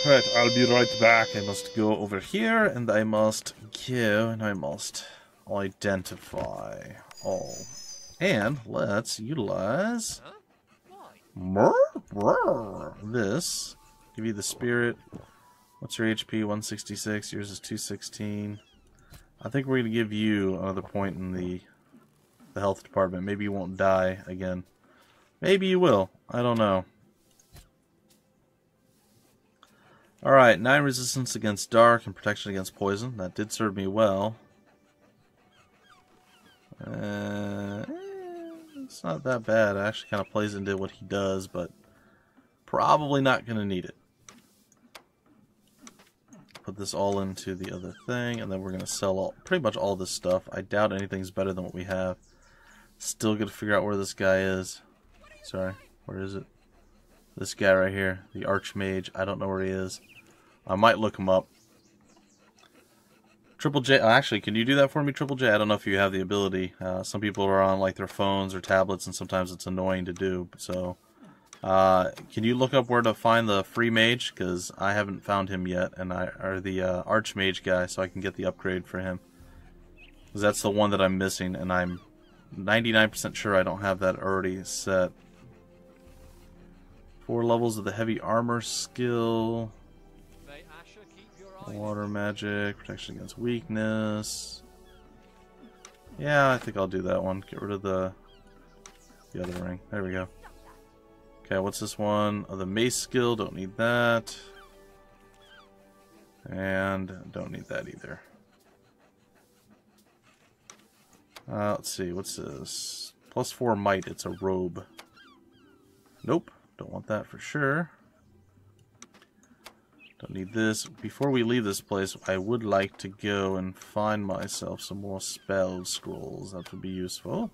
Right, I'll be right back. I must go over here, and I must go, and I must identify all. And let's utilize this. Give you the spirit. What's your HP? 166. Yours is 216. I think we're going to give you another point in the health department. Maybe you won't die again. Maybe you will. I don't know. Alright, 9 resistance against dark and protection against poison. That did serve me well. It's not that bad. It actually kind of plays into what he does, but probably not going to need it. Put this all into the other thing, and then we're going to sell pretty much all this stuff. I doubt anything's better than what we have. Still got to figure out where this guy is. Sorry, where is it? This guy right here, the Archmage. I don't know where he is. I might look him up. Triple J, actually, can you do that for me, Triple J? I don't know if you have the ability. Some people are on like their phones or tablets, and sometimes it's annoying to do. So, can you look up where to find the free mage? Because I haven't found him yet, and or the Archmage guy, so I can get the upgrade for him. Because that's the one that I'm missing, and I'm 99% sure I don't have that already set. 4 levels of the heavy armor skill. Water magic, protection against weakness. Yeah, I think I'll do that one. Get rid of the other ring. There we go. Okay, what's this one? Oh, the mace skill, don't need that. And don't need that either. Let's see, what's this? +4 might, it's a robe. Nope, don't want that for sure. Don't need this. Before we leave this place, I would like to go and find myself some more spell scrolls. That would be useful.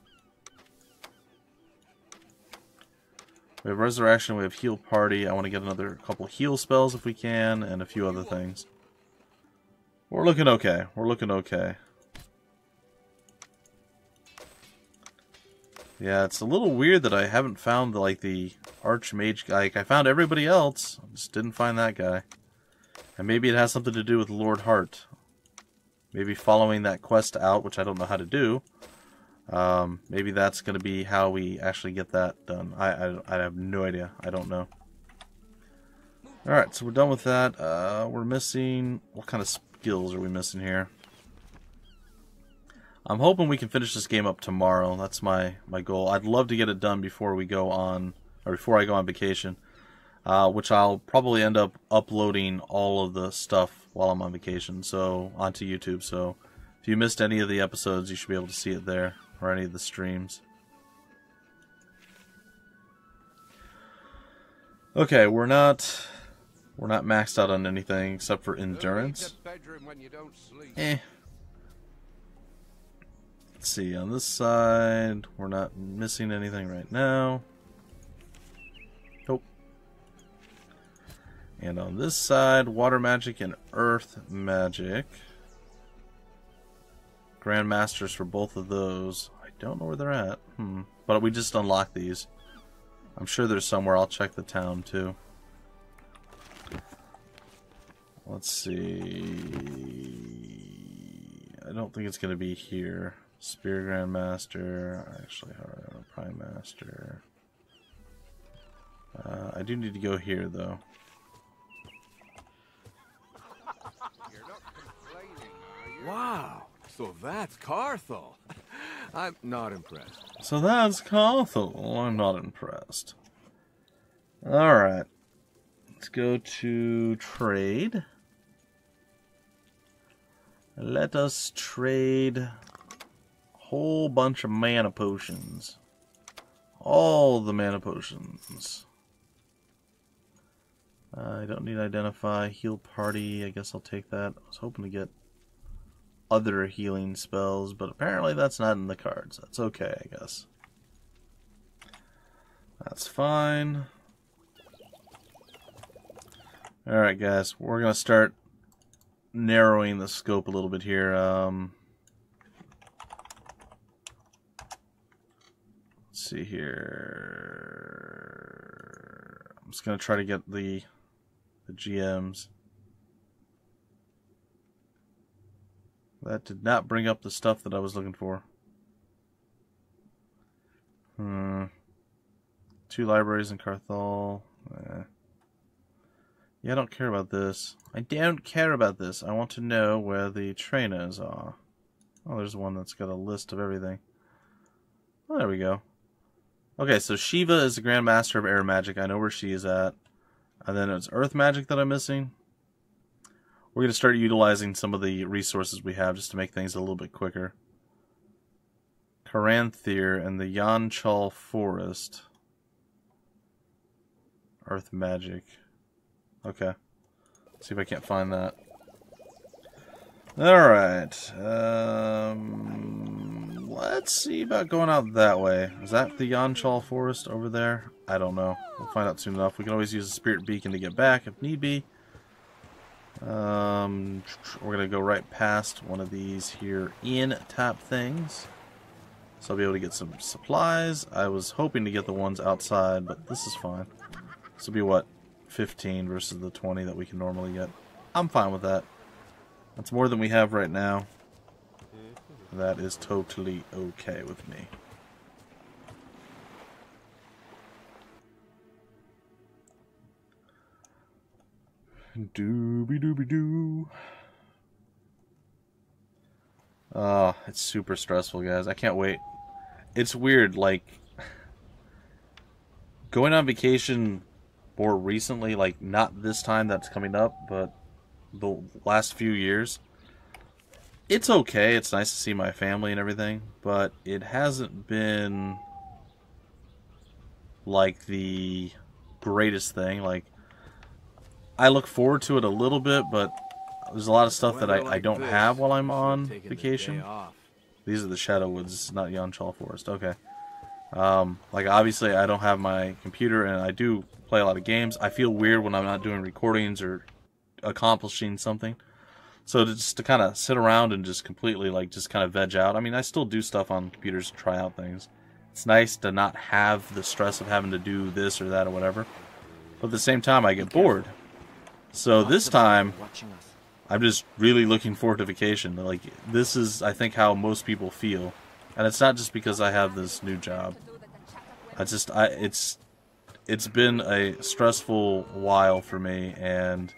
We have Resurrection, we have Heal Party. I want to get another couple heal spells if we can, and a few other things. We're looking okay. We're looking okay. Yeah, it's a little weird that I haven't found the Archmage guy. Like, I found everybody else. I just didn't find that guy. And maybe it has something to do with Lord Hart. Maybe following that quest out, which I don't know how to do. Maybe that's going to be how we actually get that done. I have no idea. I don't know. Alright, so we're done with that. We're missing... What kind of skills are we missing here? I'm hoping we can finish this game up tomorrow. That's my goal. I'd love to get it done before we go on... Or before I go on vacation. Which I'll probably end up uploading all of the stuff while I'm on vacation, so onto YouTube. So if you missed any of the episodes, you should be able to see it there, or any of the streams. Okay, we're not maxed out on anything except for endurance. Let's see, on this side, we're not missing anything right now. And on this side, water magic and earth magic. Grandmasters for both of those. I don't know where they're at. But we just unlocked these. I'm sure there's somewhere. I'll check the town too. Let's see. I don't think it's going to be here. Spear Grandmaster. Actually, Prime Master. I do need to go here though. Wow, so that's Carthel. I'm not impressed. So that's Carthel. I'm not impressed. Alright. Let's go to trade. Let us trade a whole bunch of mana potions. All the mana potions. I don't need identify. Heal party. I guess I'll take that. I was hoping to get other healing spells, but apparently that's not in the cards. That's okay, I guess. That's fine. Alright guys, we're going to start narrowing the scope a little bit here. Let's see here. I'm just going to try to get the the GMs. That did not bring up the stuff that I was looking for. 2 libraries in Carthol. Yeah, I don't care about this. I don't care about this. I want to know where the trainers are. Oh, there's one that's got a list of everything. Oh, there we go. Okay, so Shiva is the Grand Master of Air Magic. I know where she is at. And then it's Earth Magic that I'm missing. We're going to start utilizing some of the resources we have just to make things a little bit quicker. Karanthir and the Yanchal Forest. Earth Magic. Okay. Let's see if I can't find that. Alright. Let's see about going out that way. Is that the Yanchal Forest over there? I don't know. We'll find out soon enough. We can always use the Spirit Beacon to get back if need be. We're going to go right past one of these here in tap things. So I'll be able to get some supplies. I was hoping to get the ones outside, but this is fine. This will be what? 15 versus the 20 that we can normally get. I'm fine with that. That's more than we have right now. That is totally okay with me. Doobie-doobie-doo. Oh, it's super stressful, guys. I can't wait. It's weird, like, going on vacation more recently, like, not this time that's coming up, but the last few years. It's okay. It's nice to see my family and everything, but it hasn't been, like, the greatest thing. Like, I look forward to it a little bit, but there's a lot of stuff that I don't have while I'm on vacation. These are the Shadow Woods, not Yanchal Forest. Okay. Like, obviously, I don't have my computer, and I do play a lot of games. I feel weird when I'm not doing recordings or accomplishing something. So just to kind of sit around and just completely, like, just kind of veg out. I mean, I still do stuff on computers to try out things. It's nice to not have the stress of having to do this or that or whatever. But at the same time, I get bored. So this time, I'm just really looking forward to vacation. Like, this is, I think, how most people feel. And it's not just because I have this new job. It's been a stressful while for me, and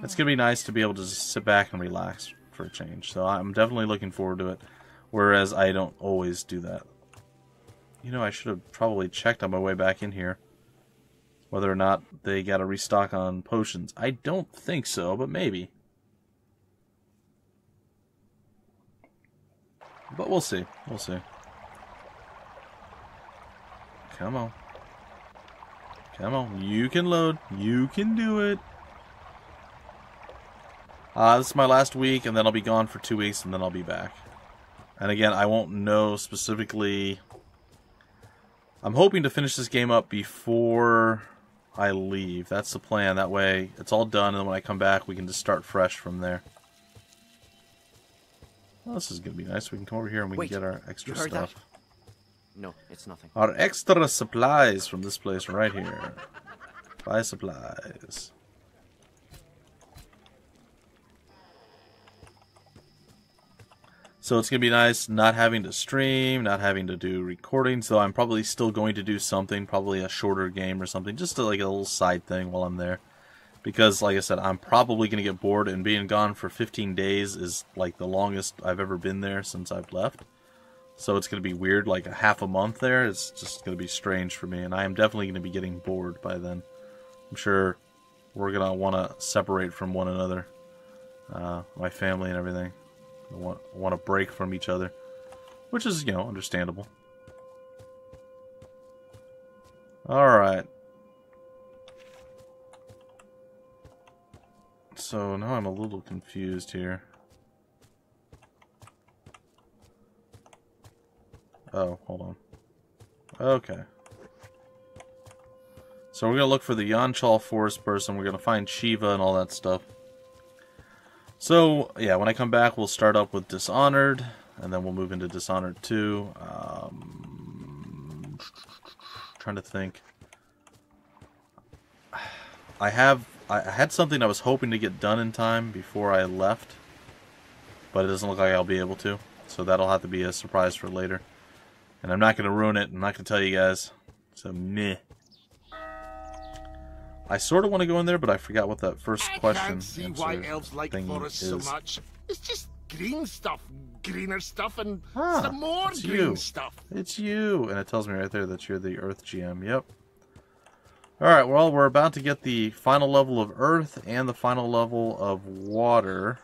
it's going to be nice to be able to just sit back and relax for a change. So I'm definitely looking forward to it, whereas I don't always do that. You know, I should have probably checked on my way back in here whether or not they got a restock on potions. I don't think so, but maybe. But we'll see. We'll see. Come on. Come on. You can load. You can do it. This is my last week, and then I'll be gone for 2 weeks, and then I'll be back. And again, I won't know specifically. I'm hoping to finish this game up before I leave. That's the plan. That way, it's all done, and then when I come back, we can just start fresh from there. Well, this is going to be nice. We can come over here and we can get our extra stuff. That? No, it's nothing. Our extra supplies from this place right here. Buy supplies. So it's going to be nice not having to stream, not having to do recordings, though I'm probably still going to do something, probably a shorter game or something, just like a little side thing while I'm there. Because, like I said, I'm probably going to get bored, and being gone for 15 days is like the longest I've ever been there since I've left. So it's going to be weird, like a half a month there. It's just going to be strange for me, and I am definitely going to be getting bored by then. I'm sure we're going to want to separate from one another, my family and everything. I want a break from each other, which is, you know, understandable. Alright. So now I'm a little confused here. Oh, hold on. Okay. So we're going to look for the Yanchal Forest person. We're going to find Shiva and all that stuff. So, yeah, when I come back, we'll start up with Dishonored, and then we'll move into Dishonored 2. Trying to think. I have I had something I was hoping to get done in time before I left, but it doesn't look like I'll be able to. So that'll have to be a surprise for later. And I'm not going to ruin it. I'm not going to tell you guys. So, meh. I sort of want to go in there, but I forgot what that first question I can't see why elves like forests so much. It's just green stuff, greener stuff, and some more green stuff. It's you. And it tells me right there that you're the Earth GM. Yep. Alright, well, we're about to get the final level of Earth and the final level of Water.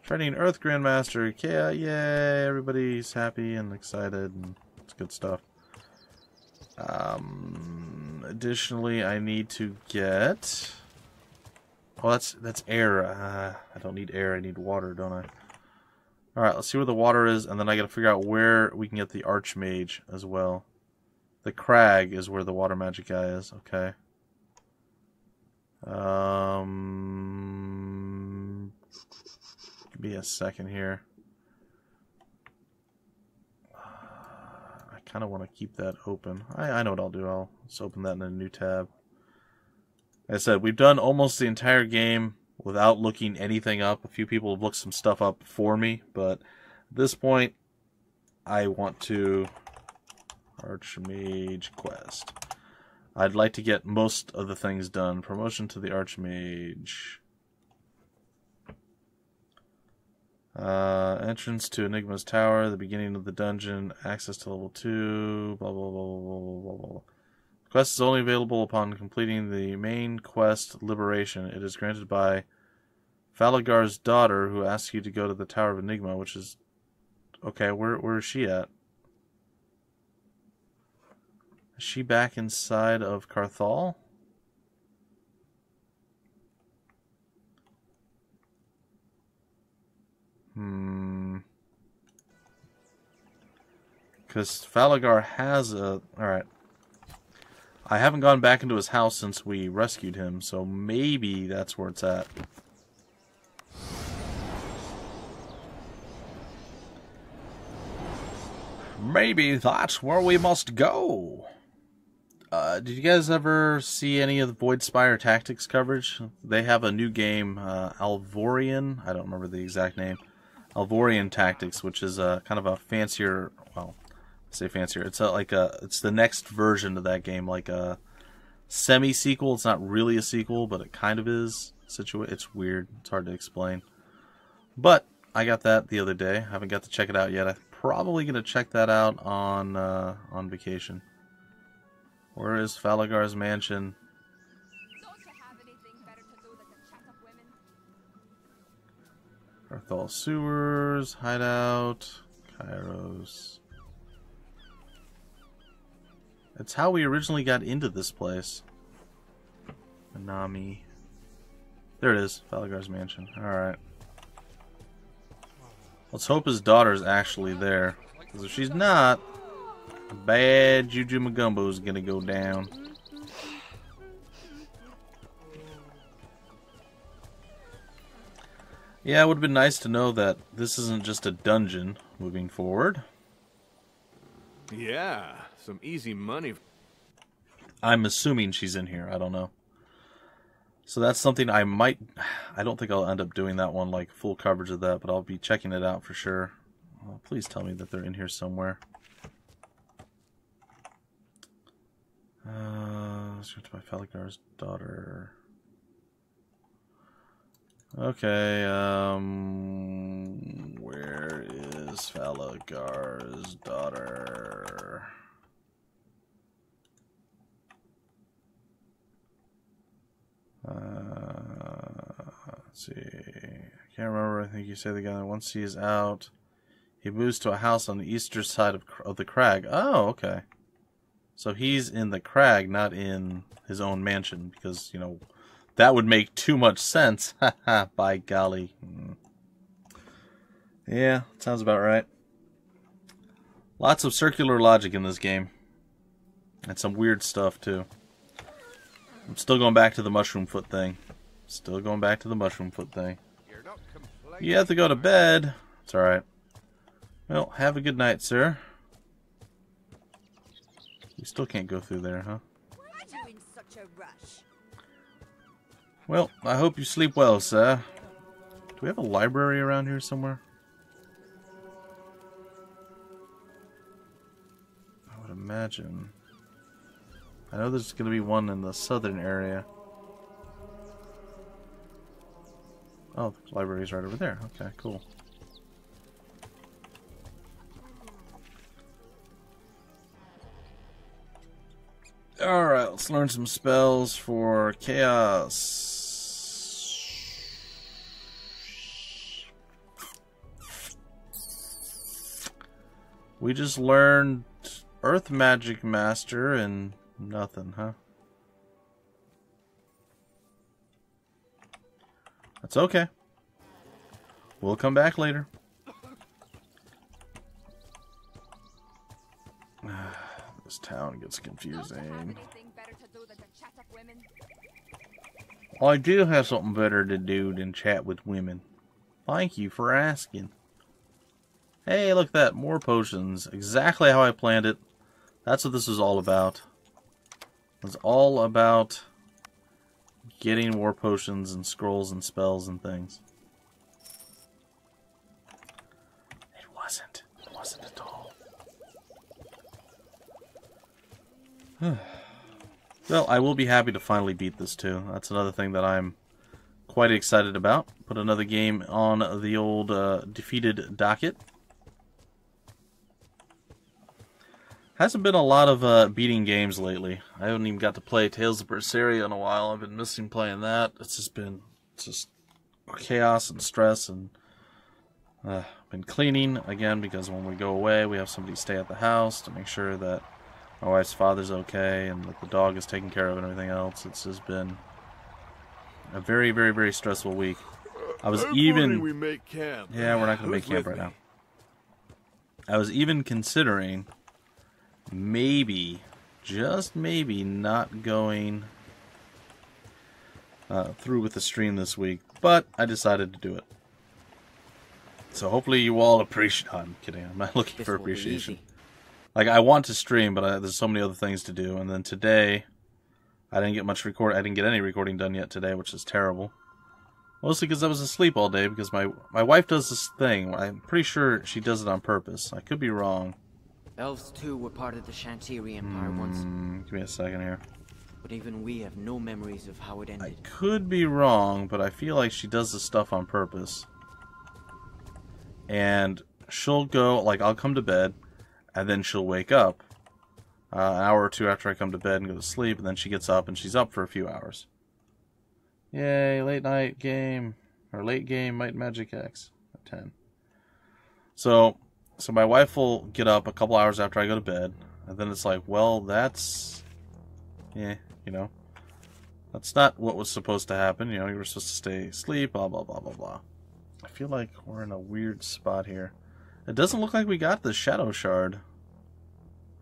Training Earth Grandmaster. Yeah, yay! Everybody's happy and excited, and it's good stuff. Additionally, I need to get... Oh, that's air. I don't need air, I need water, don't I? Alright, let's see where the water is, and then I gotta figure out where we can get the Archmage as well. The crag is where the water magic guy is, okay. Give me a second here. I kind of want to keep that open. I know what I'll do. I'll just open that in a new tab. Like I said, we've done almost the entire game without looking anything up. A few people have looked some stuff up for me, but at this point, I want to... Archmage quest. I'd like to get most of the things done. Promotion to the Archmage. Entrance to Enigma's Tower, the beginning of the dungeon, access to level 2, blah blah blah blah blah blah blah. The quest is only available upon completing the main quest, Liberation. It is granted by Falagar's daughter, who asks you to go to the Tower of Enigma, which is... Okay, where is she at? Is she back inside of Carthal? Because Falagar has a... Alright. I haven't gone back into his house since we rescued him, so maybe that's where it's at. Maybe that's where we must go. Did you guys ever see any of the Void Spire Tactics coverage? They have a new game, Alvorian. I don't remember the exact name. Alvorian Tactics, which is a kind of a fancier. Well, I say fancier. It's it's the next version of that game, like a semi-sequel. It's not really a sequel, but it kind of is. It's weird. It's hard to explain. But I got that the other day. I haven't got to check it out yet. I'm probably gonna check that out on vacation. Where is Falagar's mansion? Don't you have anything better to do than to chat up women? Carthal Sewers, Hideout, Kairos. It's how we originally got into this place. Manami. There it is, Falagar's mansion. Alright. Let's hope his daughter's actually there. Because if she's not, bad Juju Magumbo is gonna go down. Yeah, it would have been nice to know that this isn't just a dungeon moving forward. Yeah, some easy money. I'm assuming she's in here. I don't know. So that's something I might... I don't think I'll end up doing that one, like full coverage of that, but I'll be checking it out for sure. Oh, please tell me that they're in here somewhere. Search by Falagar's daughter. Okay, where is Falagar's daughter? Let's see. I can't remember. I think you say the guy that once he is out, he moves to a house on the eastern side of the crag. Oh, okay. So he's in the crag, not in his own mansion, because, you know, that would make too much sense. Haha, by golly. Yeah, sounds about right. Lots of circular logic in this game. And some weird stuff, too. I'm still going back to the mushroom foot thing. Still going back to the mushroom foot thing. You have to go to bed. It's alright. Well, have a good night, sir. You still can't go through there, huh? Why are you in such such a rush. Well, I hope you sleep well, sir. Do we have a library around here somewhere? I would imagine. I know there's going to be one in the southern area. Oh, the library's right over there. Okay, cool. Alright, let's learn some spells for chaos. We just learned Earth Magic Master and nothing, huh? That's okay. We'll come back later. This town gets confusing. I do have something better to do than chat with women. Thank you for asking. Hey, look at that. More potions. Exactly how I planned it. That's what this is all about. It's all about getting more potions and scrolls and spells and things. It wasn't. It wasn't at all. Well, I will be happy to finally beat this too. That's another thing that I'm quite excited about. Put another game on the old defeated docket. Hasn't been a lot of beating games lately. I haven't even got to play Tales of Berseria in a while. I've been missing playing that. It's just chaos and stress, and been cleaning again because when we go away, we have somebody stay at the house to make sure that my wife's father's okay and that the dog is taken care of and everything else. It's just been a very, very, very stressful week. I was even. We make camp. Yeah, we're not going to make camp right now. I was even considering. Maybe, just maybe, not going through with the stream this week, but I decided to do it. So hopefully you all appreciate. Oh, I'm kidding. I'm not looking for appreciation. Like, I want to stream, but there's so many other things to do. And then today, I didn't get much I didn't get any recording done yet today, which is terrible. Mostly because I was asleep all day. Because my wife does this thing. I'm pretty sure she does it on purpose. I could be wrong. Elves too were part of the Shantiri Empire once. Give me a second here. But even we have no memories of how it ended. I could be wrong, but I feel like she does this stuff on purpose. And she'll go, like, I'll come to bed, and then she'll wake up an hour or two after I come to bed and go to sleep, and then she gets up, and she's up for a few hours. Yay, late night game, or late game Might and Magic X at 10. So my wife will get up a couple hours after I go to bed, and then it's like, well, that's, you know, that's not what was supposed to happen. You know, you were supposed to stay asleep, blah, blah, blah, blah, blah. I feel like we're in a weird spot here. It doesn't look like we got the Shadow Shard,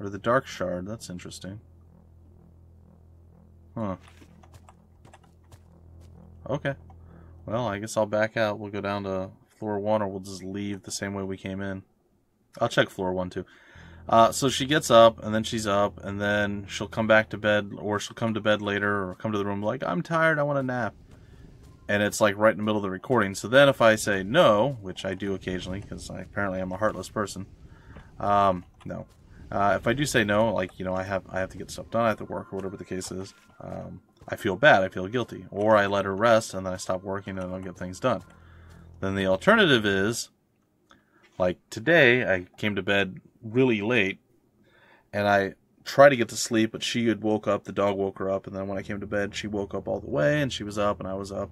or the Dark Shard. That's interesting. Huh. Okay. Well, I guess I'll back out. We'll go down to floor 1, or we'll just leave the same way we came in. I'll check floor 1 too. So she gets up, and then she's up, and then she'll come back to bed, or she'll come to bed later, or come to the room like, I'm tired, I want a nap. And it's like right in the middle of the recording. So then if I say no, which I do occasionally, because I apparently am a heartless person, no. If I do say no, like, you know, I have to get stuff done, I have to work, or whatever the case is, I feel bad, I feel guilty. Or I let her rest, and then I stop working, and I don't get things done. Then the alternative is, like today, I came to bed really late, and I tried to get to sleep, but she had woke up, the dog woke her up, and then when I came to bed, she woke up all the way, and she was up, and I was up.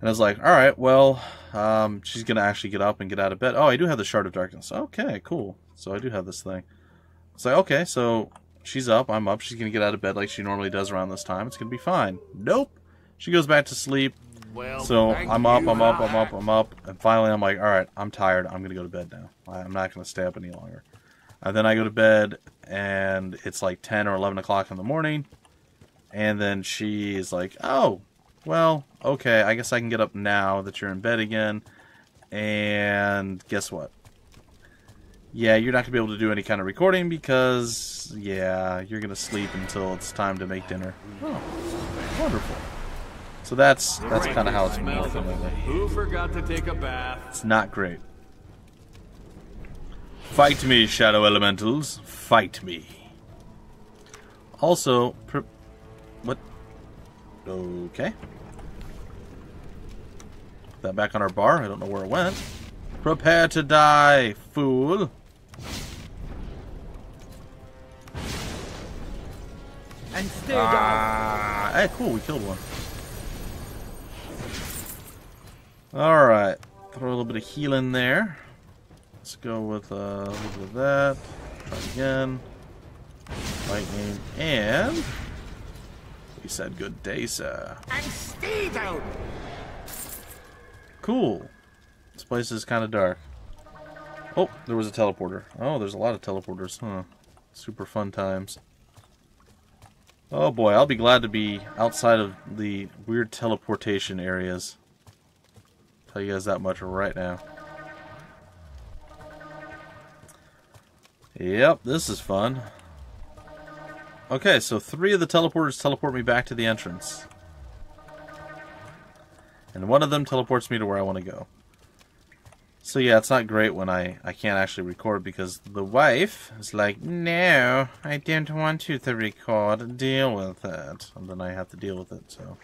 And I was like, alright, well, she's going to actually get up and get out of bed. Oh, I do have the Shard of Darkness. Okay, cool. So I do have this thing. It's like, okay, so she's up, I'm up, she's going to get out of bed like she normally does around this time. It's going to be fine. Nope. She goes back to sleep. Well, so I'm up, and finally I'm like, alright, I'm tired, I'm going to go to bed now. I'm not going to stay up any longer. And then I go to bed, and it's like 10 or 11 o'clock in the morning, and then she is like, oh, well, okay, I guess I can get up now that you're in bed again, and guess what? yeah, you're not going to be able to do any kind of recording because, yeah, you're going to sleep until it's time to make dinner. Oh, wonderful. So that's kind of how it's been working lately. Who forgot to take a bath? It's not great. Fight me, Shadow Elementals. Fight me. Also, what? Okay. Put that back on our bar. I don't know where it went. Prepare to die, fool. And stay down. Hey, cool. We killed one. Alright. Throw a little bit of healing there. Let's go with a little bit of that. Try it again. Lightning. And we said good day, sir. And stay down. Cool. This place is kind of dark. Oh, there was a teleporter. Oh, there's a lot of teleporters, huh? Super fun times. Oh boy, I'll be glad to be outside of the weird teleportation areas. Tell you guys that much right now. Yep, this is fun. Okay, so 3 of the teleporters teleport me back to the entrance. And one of them teleports me to where I want to go. So yeah, it's not great when I can't actually record because the wife is like, no, I don't want you to record, deal with it. And then I have to deal with it, so.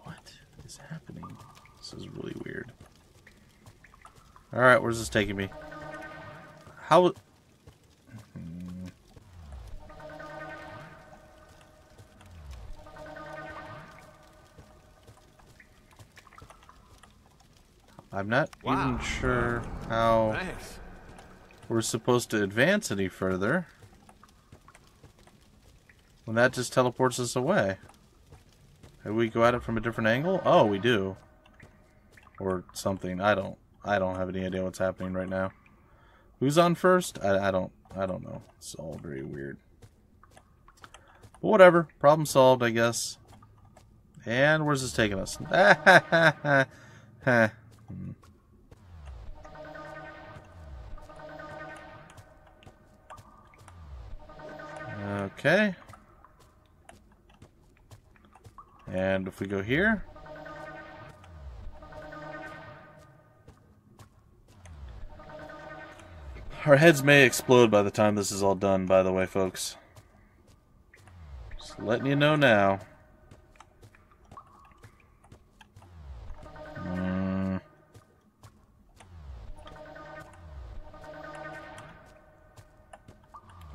What is happening? This is really weird. Alright, where's this taking me? How... I'm not even sure how we're supposed to advance any further when that just teleports us away. Maybe we go at it from a different angle? Oh, we do. Or something. I don't have any idea what's happening right now. Who's on first? I don't know. It's all very weird. But whatever. Problem solved, I guess. And where's this taking us? Okay. And if we go here, our heads may explode by the time this is all done, by the way, folks. Just letting you know now.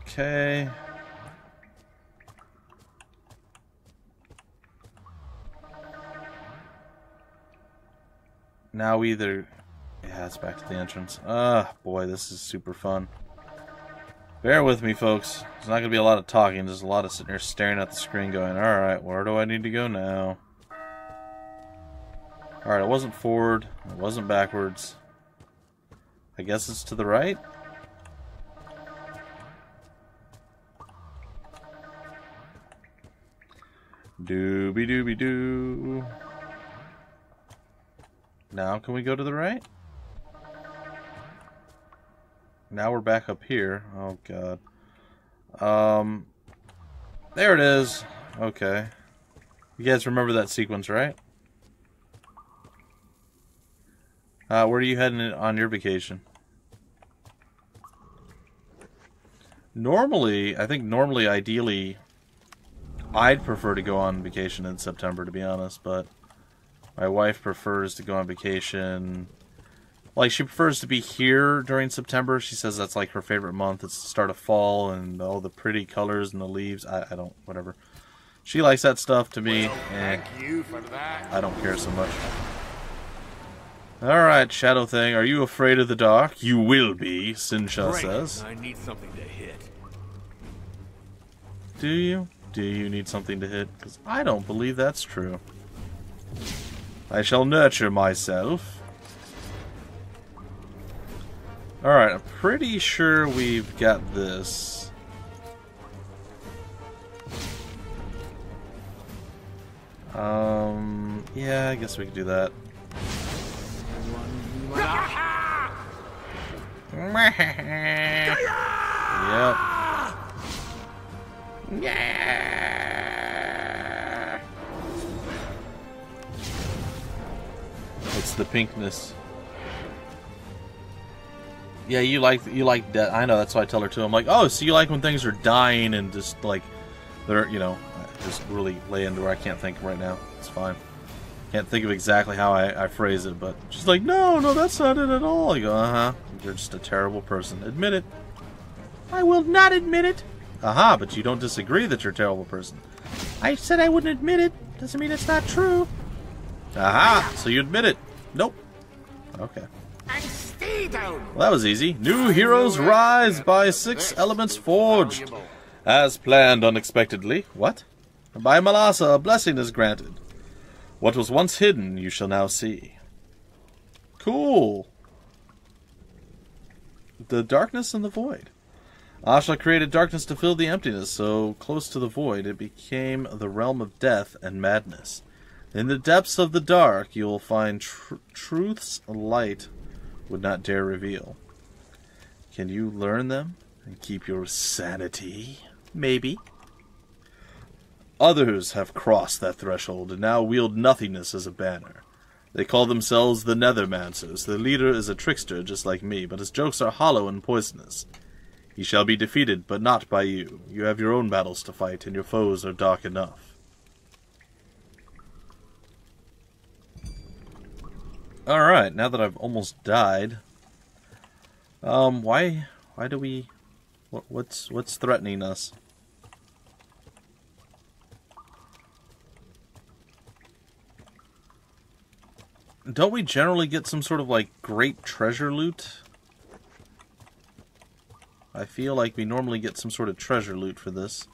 Okay. Now either... Yeah, it's back to the entrance. Ah, boy, this is super fun. Bear with me, folks. There's not going to be a lot of talking. There's a lot of sitting here staring at the screen going, alright, where do I need to go now? Alright, it wasn't forward. It wasn't backwards. I guess it's to the right? Doobie-doobie-doo. Now can we go to the right? Now we're back up here. Oh god. There it is. Okay. You guys remember that sequence, right? Where are you heading on your vacation? Normally, ideally, I'd prefer to go on vacation in September, to be honest, but my wife prefers to go on vacation. Like, she prefers to be here during September. She says that's like her favorite month. It's the start of fall and all the pretty colors and the leaves. I don't, whatever. She likes that stuff. To me, thank you for that. I don't care so much. Alright, Shadow Thing, are you afraid of the dark? You will be, Sinsha says. I need something to hit. Do you? Do you need something to hit? Because I don't believe that's true. I shall nurture myself. Alright, I'm pretty sure we've got this. Yeah, I guess we could do that. Yep. Yeah. It's the pinkness. Yeah, you like that. I know, that's why I tell her too. I'm like, oh, so you like when things are dying and just like they're, you know, just really lay into where I can't think right now. It's fine. Can't think of exactly how I phrase it, but she's like, no, that's not it at all. I go, uh-huh. You're just a terrible person. Admit it. I will not admit it. Aha, but you don't disagree that you're a terrible person. I said I wouldn't admit it. Doesn't mean it's not true. Aha, so you admit it. Nope. Okay. And stay down. Well, that was easy. New heroes rise by 6 elements forged. As planned unexpectedly. What? By Malasa, a blessing is granted. What was once hidden, you shall now see. Cool. The darkness and the void. Ashla created darkness to fill the emptiness, so close to the void it became the realm of death and madness. In the depths of the dark you will find truths light would not dare reveal. Can you learn them and keep your sanity? Maybe. Others have crossed that threshold and now wield nothingness as a banner. They call themselves the Nethermancers. The leader is a trickster just like me, but his jokes are hollow and poisonous. He shall be defeated, but not by you. You have your own battles to fight, and your foes are dark enough. Alright, now that I've almost died, why do we, what's threatening us? Don't we generally get some sort of, like, great treasure loot? I feel like we normally get some sort of treasure loot for this.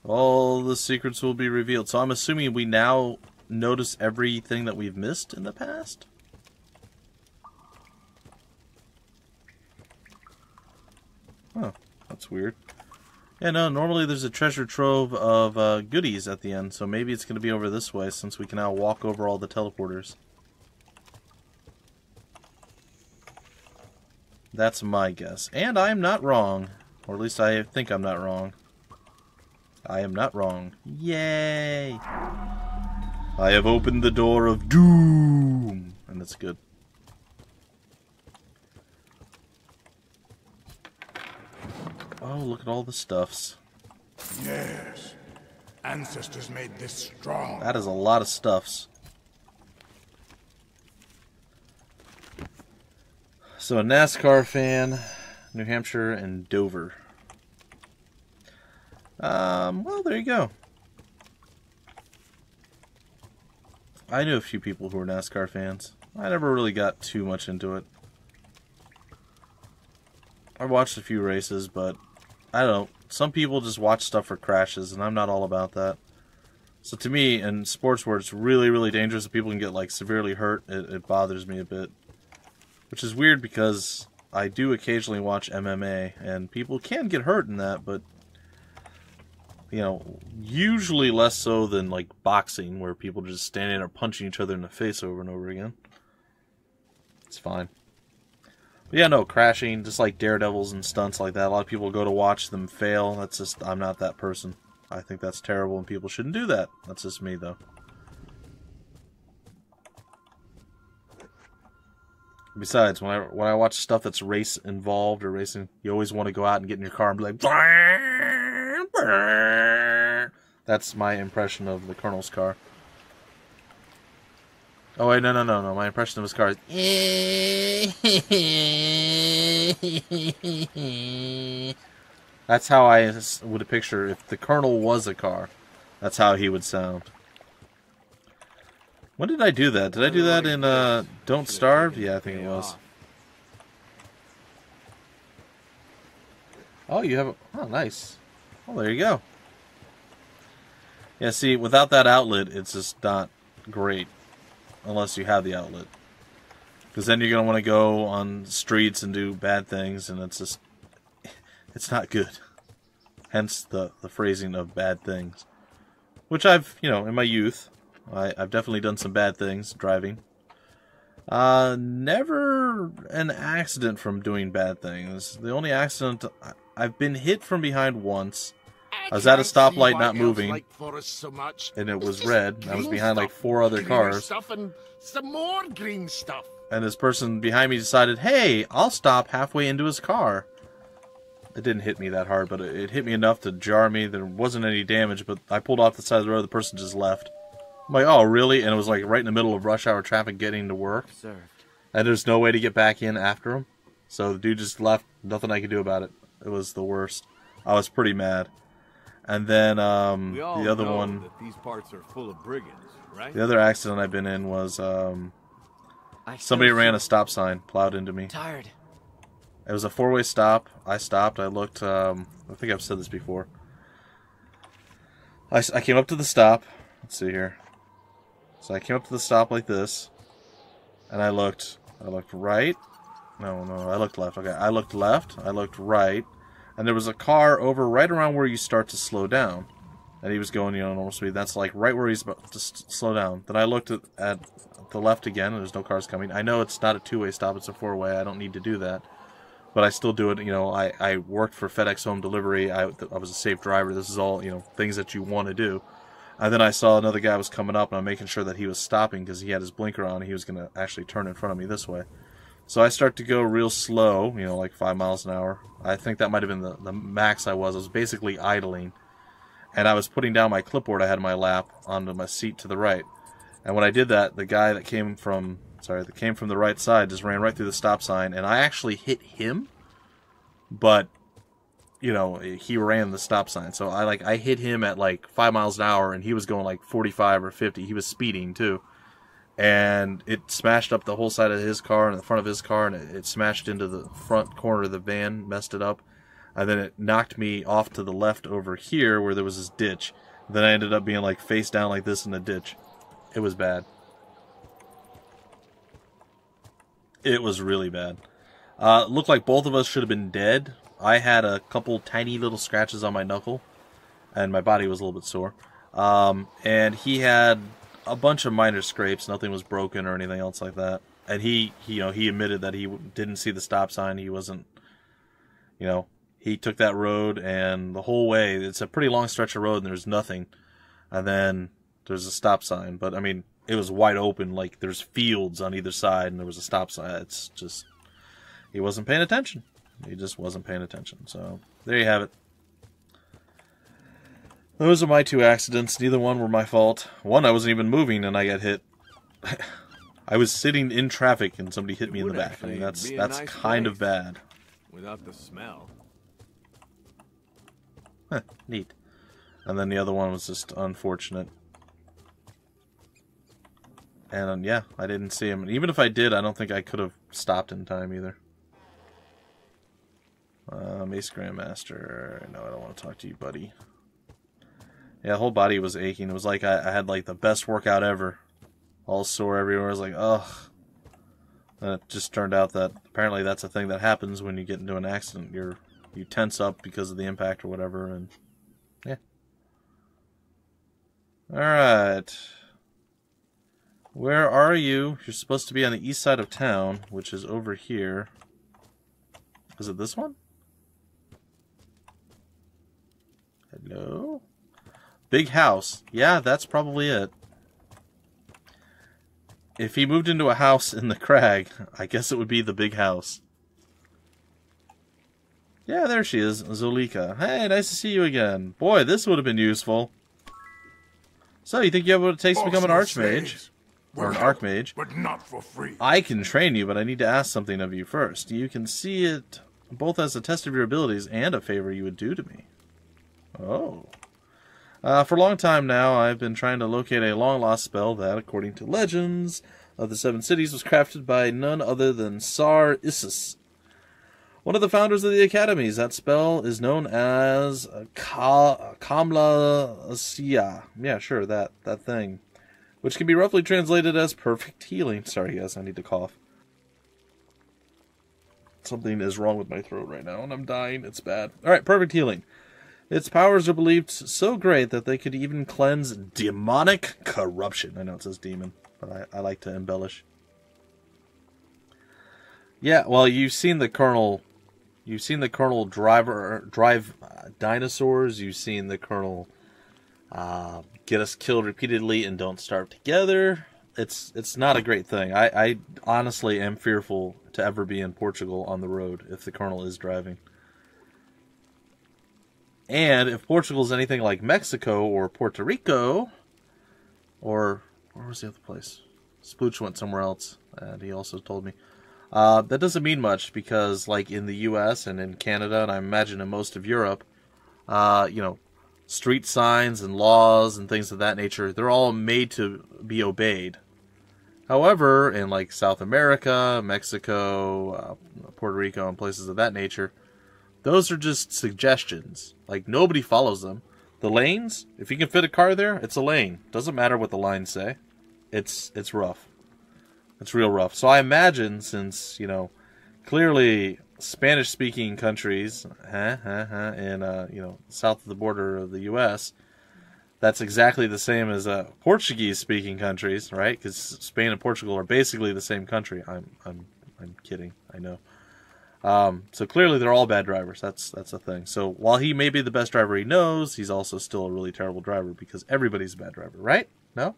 All the secrets will be revealed. So I'm assuming we now notice everything that we've missed in the past? Oh, that's weird. Yeah, no, normally there's a treasure trove of goodies at the end, so maybe it's going to be over this way since we can now walk over all the teleporters. That's my guess. And I am not wrong. Or at least I think I'm not wrong. I am not wrong. Yay! I have opened the door of doom! And that's good. Oh, look at all the stuffs. Yes. Ancestors made this strong. That is a lot of stuffs. So a NASCAR fan, New Hampshire, and Dover. Well, there you go. I knew a few people who were NASCAR fans. I never really got too much into it. I watched a few races, but I don't know. Some people just watch stuff for crashes, and I'm not all about that. So to me, in sports where it's really, really dangerous and people can get like severely hurt, it bothers me a bit. Which is weird because I do occasionally watch MMA, and people can get hurt in that, but you know, usually less so than like boxing, where people are just standing there punching each other in the face over and over again. It's fine. But yeah, no, crashing, just like daredevils and stunts like that. A lot of people go to watch them fail. That's just, I'm not that person. I think that's terrible and people shouldn't do that. That's just me, though. Besides, when I watch stuff that's race involved or racing, you always want to go out and get in your car and be like, that's my impression of the Colonel's car. Oh wait, no. My impression of his car is that's how I would picture if the Colonel was a car. That's how he would sound. When did I do that? Did I do that in Don't Starve? Yeah, I think it was. Oh, you have a... Oh, nice. Oh, there you go. Yeah, see, without that outlet, it's just not great. Unless you have the outlet. Because then you're going to want to go on streets and do bad things, and it's just... It's not good. Hence the phrasing of bad things. Which I've, you know, in my youth... I've definitely done some bad things driving. Never an accident from doing bad things. The only accident, I've been hit from behind once. I was at a stoplight not moving, and it was red. I was behind like 4 other cars. And some more green stuff. And this person behind me decided, hey, I'll stop halfway into his car. It didn't hit me that hard, but it hit me enough to jar me. There wasn't any damage, but I pulled off the side of the road. The person just left. I'm like, oh, really? And it was like right in the middle of rush hour traffic getting to work. And there's no way to get back in after him. So the dude just left. Nothing I could do about it. It was the worst. I was pretty mad. And then the other one... that these parts are full of brigands, right? The other accident I've been in was somebody ran a stop sign, plowed into me. Tired. It was a 4-way stop. I stopped. I looked. I think I've said this before. I came up to the stop. Let's see here. So I came up to the stop like this, and I looked. I looked right. No, I looked left. Okay, I looked left. I looked right, and there was a car over right around where you start to slow down, and he was going, normal speed. That's like right where he's about to slow down. Then I looked at the left again, and there's no cars coming. I know it's not a 2-way stop; it's a 4-way. I don't need to do that. But I still do it. I worked for FedEx Home Delivery. I was a safe driver. This is all, things that you want to do. And then I saw another guy was coming up, and I'm making sure that he was stopping because he had his blinker on. And he was going to actually turn in front of me this way. So I start to go real slow, like 5 miles an hour. I think that might have been the max I was. I was basically idling. And I was putting down my clipboard I had in my lap onto my seat to the right. And when I did that, the guy that came from the right side just ran right through the stop sign, and I actually hit him, but he ran the stop sign. So I hit him at like 5 miles an hour, and he was going like 45 or 50. He was speeding too, and it smashed up the whole side of his car and the front of his car, and it smashed into the front corner of the van, messed it up, and then it knocked me off to the left over here where there was this ditch. Then I ended up being like face down like this in the ditch. It was bad. It was really bad. Looked like both of us should have been dead. I had a couple tiny little scratches on my knuckle, and my body was a little bit sore. And he had a bunch of minor scrapes. Nothing was broken or anything else like that. And he admitted that he didn't see the stop sign. He wasn't, he took that road, and the whole way, it's a pretty long stretch of road, and there's nothing. And then there's a stop sign. But, I mean, it was wide open, like there's fields on either side, and there was a stop sign. It's just, he wasn't paying attention. He just wasn't paying attention. So, there you have it. Those are my 2 accidents. Neither one were my fault. One, I wasn't even moving, and I got hit. I was sitting in traffic, and somebody hit me in the back. I mean, that's kind of bad. Without the smell. Huh, neat. And then the other one was just unfortunate. And yeah, I didn't see him. And even if I did, I don't think I could have stopped in time either. Mace Grandmaster. No, I don't want to talk to you, buddy. Yeah, the whole body was aching. It was like I had like the best workout ever. All sore everywhere. I was like, ugh. And it just turned out that apparently that's a thing that happens when you get into an accident. You tense up because of the impact or whatever, and yeah. Alright. Where are you? You're supposed to be on the east side of town, which is over here. Is it this one? Hello? Big house. Yeah, that's probably it. If he moved into a house in the crag, I guess it would be the big house. Yeah, there she is, Zolika. Hey, nice to see you again. Boy, this would have been useful. So, you think you have what it takes to become an Archmage? Or an Archmage? But not for free. I can train you, but I need to ask something of you first. You can see it both as a test of your abilities and a favor you would do to me. Oh. For a long time now, I've been trying to locate a long-lost spell that, according to legends of the 7 cities, was crafted by none other than Sar Issus, one of the founders of the Academies. That spell is known as Kamla Sia. Yeah, sure, that thing. Which can be roughly translated as perfect healing. Sorry, guys, I need to cough. Something is wrong with my throat right now, and I'm dying. It's bad. Alright, perfect healing. Its powers are believed so great that they could even cleanse demonic corruption. I know it says demon, but I like to embellish. Yeah, well, you've seen the Colonel. You've seen the Colonel drive dinosaurs. You've seen the Colonel get us killed repeatedly and don't starve together. It's not a great thing. I honestly am fearful to ever be in Portugal on the road if the Colonel is driving. And if Portugal is anything like Mexico or Puerto Rico, or where was the other place? Splooch went somewhere else, and he also told me. That doesn't mean much because, like in the U.S. and in Canada, and I imagine in most of Europe, street signs and laws and things of that nature, they're all made to be obeyed. However, in like South America, Mexico, Puerto Rico, and places of that nature, those are just suggestions. Like, nobody follows them. The lanes, if you can fit a car there, it's a lane. Doesn't matter what the lines say. It's rough. It's real rough. So I imagine, since, clearly Spanish-speaking countries, in, south of the border of the U.S., that's exactly the same as Portuguese-speaking countries, right? Because Spain and Portugal are basically the same country. I'm kidding. I know. So clearly they're all bad drivers. That's a thing. So while he may be the best driver he knows, he's also still a really terrible driver because everybody's a bad driver, right? No?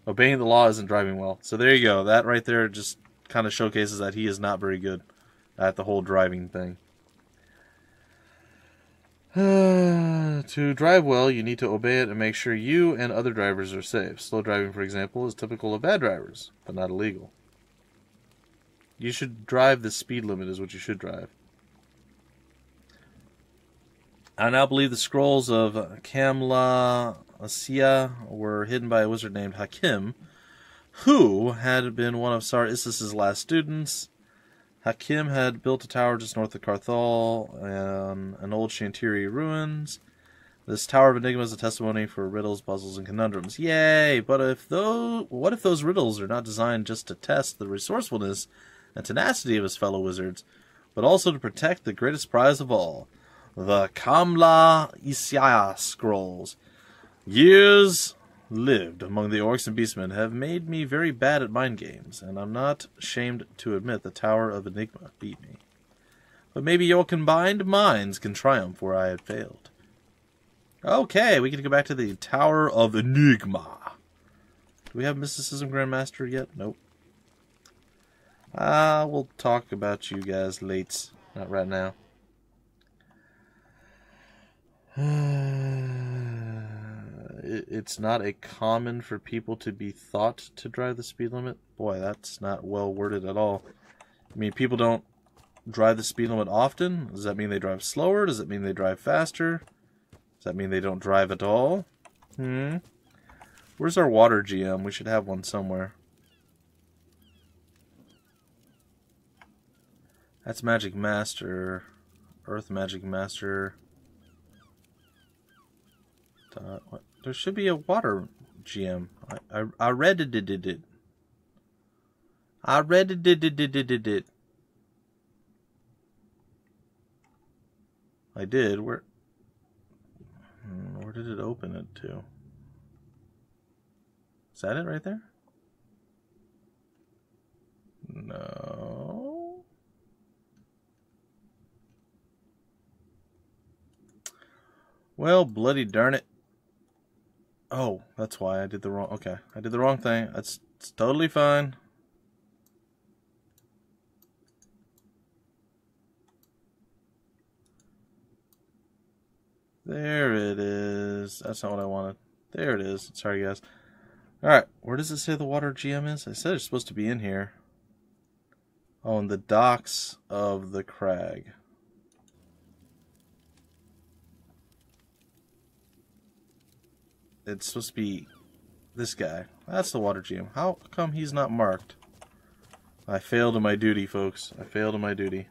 Obeying the law isn't driving well. So there you go. That right there just kind of showcases that he is not very good at the whole driving thing. To drive well, you need to obey it and make sure you and other drivers are safe. Slow driving, for example, is typical of bad drivers, but not illegal. You should drive the speed limit is what you should drive. I now believe the scrolls of Kamla Asia were hidden by a wizard named Hakim, who had been one of Tsar Isis's last students. Hakim had built a tower just north of Carthal in an old Chantilly ruins. This Tower of Enigma is a testimony for riddles, puzzles, and conundrums. Yay! But what if those riddles are not designed just to test the resourcefulness and tenacity of his fellow wizards, but also to protect the greatest prize of all, the Kamla Asia scrolls? Years lived among the orcs and beastmen have made me very bad at mind games, and I'm not ashamed to admit the Tower of Enigma beat me. But maybe your combined minds can triumph where I had failed. Okay, we can go back to the Tower of Enigma. Do we have Mysticism Grandmaster yet? Nope. We'll talk about you guys late. Not right now. It's not a common for people to be thought to drive the speed limit. Boy, that's not well worded at all. I mean, people don't drive the speed limit often. Does that mean they drive slower? Does it mean they drive faster? Does that mean they don't drive at all? Where's our water GM? We should have one somewhere. That's Magic Master. Earth Magic Master. What? There should be a water GM. I read it. I read it. I did. Where did it open it to? Is that it right there? No. Well, bloody darn it. Oh, that's why I did the wrong... Okay, I did the wrong thing. It's totally fine. There it is. That's not what I wanted. There it is. Sorry, guys. Alright, where does it say the water GM is? I said it's supposed to be in here. Oh, in the docks of the crag. It's supposed to be this guy. That's the water GM. How come he's not marked? I failed in my duty, folks. I failed in my duty.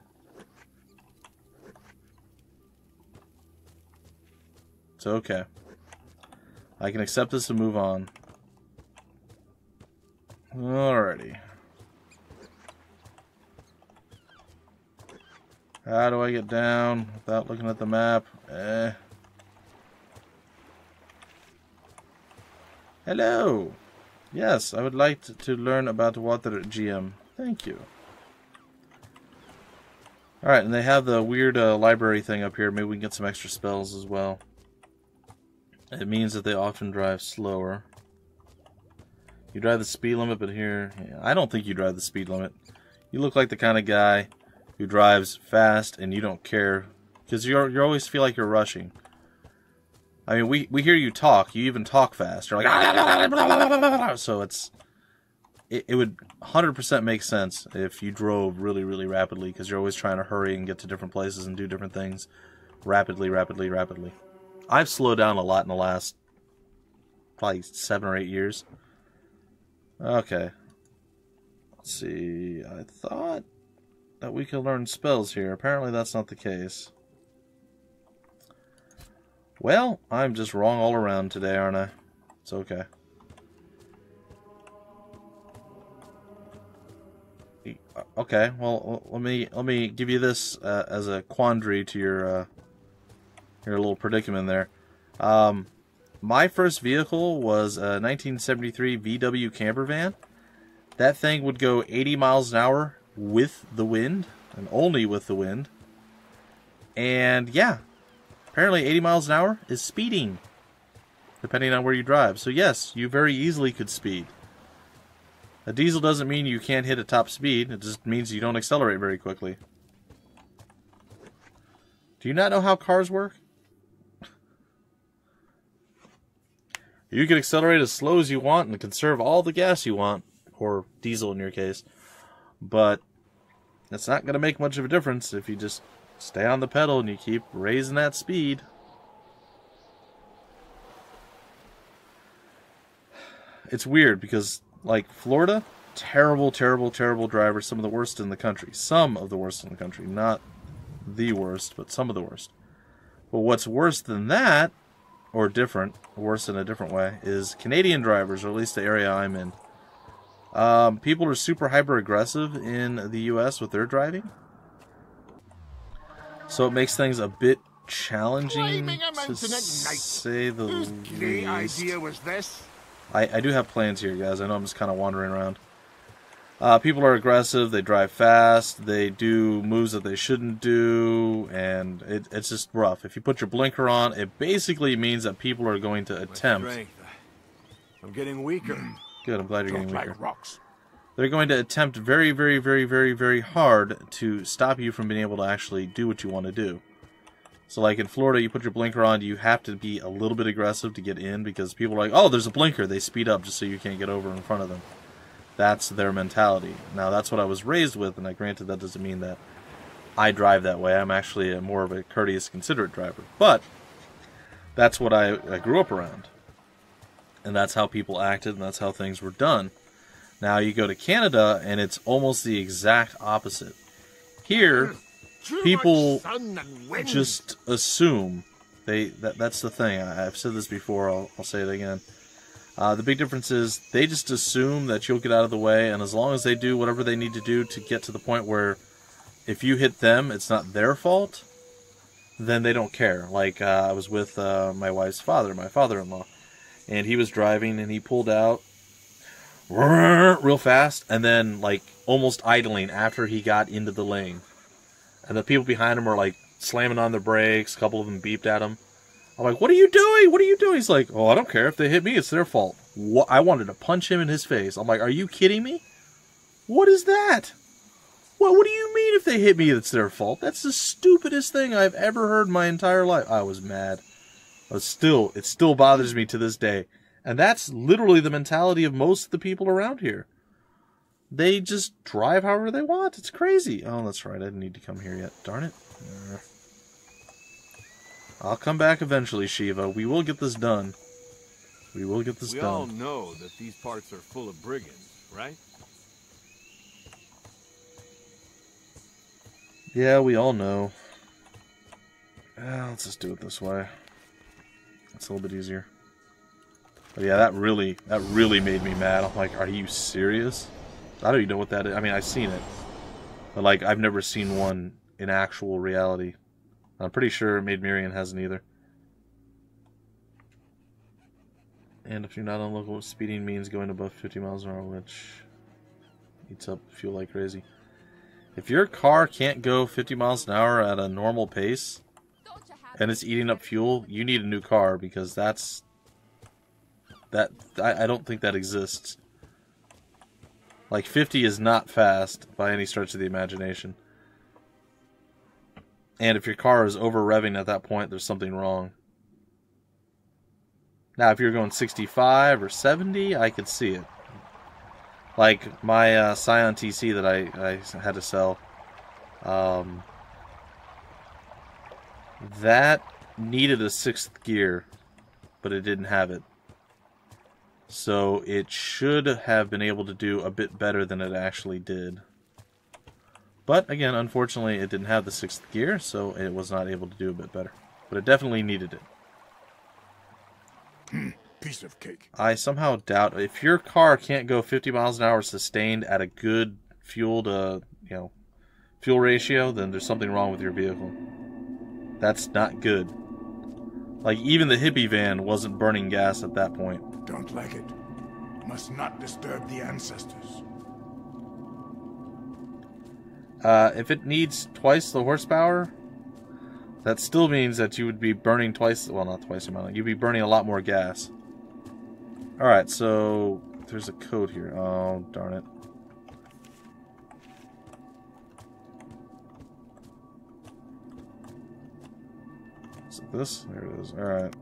It's okay. I can accept this and move on. Alrighty. How do I get down without looking at the map? Hello. Yes, I would like to learn about water GM. Thank you. Alright, and they have the weird library thing up here. Maybe we can get some extra spells as well. It means that they often drive slower. You drive the speed limit, but here... Yeah, I don't think you drive the speed limit. You look like the kind of guy who drives fast and you don't care. Because you always feel like you're rushing. I mean, we hear you talk. You even talk fast. You're like... So it would 100% make sense if you drove really, really rapidly, because you're always trying to hurry and get to different places and do different things rapidly, rapidly, rapidly. I've slowed down a lot in the last probably 7 or 8 years. Okay. Let's see. I thought that we could learn spells here. Apparently that's not the case. Well, I'm just wrong all around today, aren't I? It's okay. Okay, well, let me give you this as a quandary to your little predicament there. My first vehicle was a 1973 VW camper van. That thing would go 80 miles an hour with the wind, and only with the wind. And yeah, apparently 80 miles an hour is speeding, depending on where you drive. So yes, you very easily could speed. A diesel doesn't mean you can't hit at top speed. It just means you don't accelerate very quickly. Do you not know how cars work? You can accelerate as slow as you want and conserve all the gas you want, or diesel in your case. But that's not going to make much of a difference if you just stay on the pedal and you keep raising that speed. It's weird because... Like, Florida, terrible, terrible, terrible drivers. Some of the worst in the country. Some of the worst in the country. Not the worst, but some of the worst. But what's worse than that, or different, worse in a different way, is Canadian drivers, or at least the area I'm in. People are super hyper-aggressive in the U.S. with their driving. So it makes things a bit challenging, to say the least. Whose great idea was this? I do have plans here, guys. I know I'm just kind of wandering around. People are aggressive. They drive fast. They do moves that they shouldn't do. And it's just rough. If you put your blinker on, it basically means that people are going to attempt... I'm getting weaker. Good, I'm glad you're getting weaker. Like rocks. They're going to attempt very, very, very, very, very hard to stop you from being able to actually do what you want to do. So, like in Florida, you put your blinker on, you have to be a little bit aggressive to get in, because people are like, oh, there's a blinker. They speed up just so you can't get over in front of them. That's their mentality. Now, that's what I was raised with, and granted, that doesn't mean that I drive that way. I'm actually more of a courteous, considerate driver. But that's what I grew up around. And that's how people acted, and that's how things were done. Now, you go to Canada, and it's almost the exact opposite. Here... people just assume that's the thing. I've said this before. I'll say it again. The big difference is they just assume that you'll get out of the way, and as long as they do whatever they need to do to get to the point where if you hit them, it's not their fault, then they don't care. Like I was with my wife's father, my father-in-law, and he was driving and he pulled out real fast and then like almost idling after he got into the lane. And the people behind him were, like, slamming on their brakes. A couple of them beeped at him. I'm like, what are you doing? What are you doing? He's like, oh, I don't care. If they hit me, it's their fault. What? I wanted to punch him in his face. I'm like, are you kidding me? What is that? What do you mean if they hit me, it's their fault? That's the stupidest thing I've ever heard in my entire life. I was mad. It still bothers me to this day. And that's literally the mentality of most of the people around here. They just drive however they want. It's crazy. Oh, that's right. I didn't need to come here yet. Darn it. I'll come back eventually, Shiva. We will get this done. We will get this done. We all know that these parts are full of brigands, right? Yeah, we all know. Let's just do it this way. It's a little bit easier. But yeah, that really made me mad. I'm like, are you serious? I don't even know what that is. I mean, I've seen it. But, like, I've never seen one in actual reality. I'm pretty sure Maid Marian hasn't either. And if you're not on local, speeding means going above 50 miles an hour, which eats up fuel like crazy. If your car can't go 50 miles an hour at a normal pace, Don't you have and it's eating up fuel, you need a new car, because that's... I don't think that exists. Like, 50 is not fast by any stretch of the imagination. And if your car is over-revving at that point, there's something wrong. Now, if you're going 65 or 70, I could see it. Like, my Scion TC that I had to sell. That needed a 6th gear, but it didn't have it. So it should have been able to do a bit better than it actually did. But again, unfortunately, it didn't have the 6th gear, so it was not able to do a bit better. But it definitely needed it. Piece of cake. I somehow doubt if your car can't go 50 miles an hour sustained at a good fuel to, fuel ratio, then there's something wrong with your vehicle. That's not good. Like, even the hippie van wasn't burning gas at that point. Don't like it. Must not disturb the ancestors. If it needs twice the horsepower, that still means that you would be burning twice, well, not twice the amount, you'd be burning a lot more gas. Alright, so there's a code here. Oh, darn it. Is it this? There it is. Alright.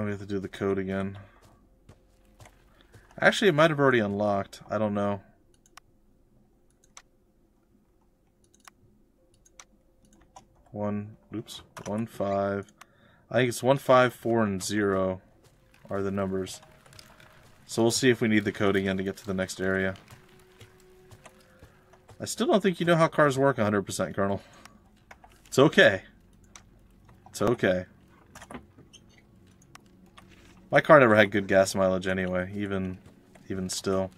We have to do the code again. Actually, it might have already unlocked. I don't know. One five. I think it's 1, 5, 4, and 0 are the numbers. So we'll see if we need the code again to get to the next area. I still don't think you know how cars work 100%, Colonel. It's okay. It's okay. My car never had good gas mileage anyway, even still.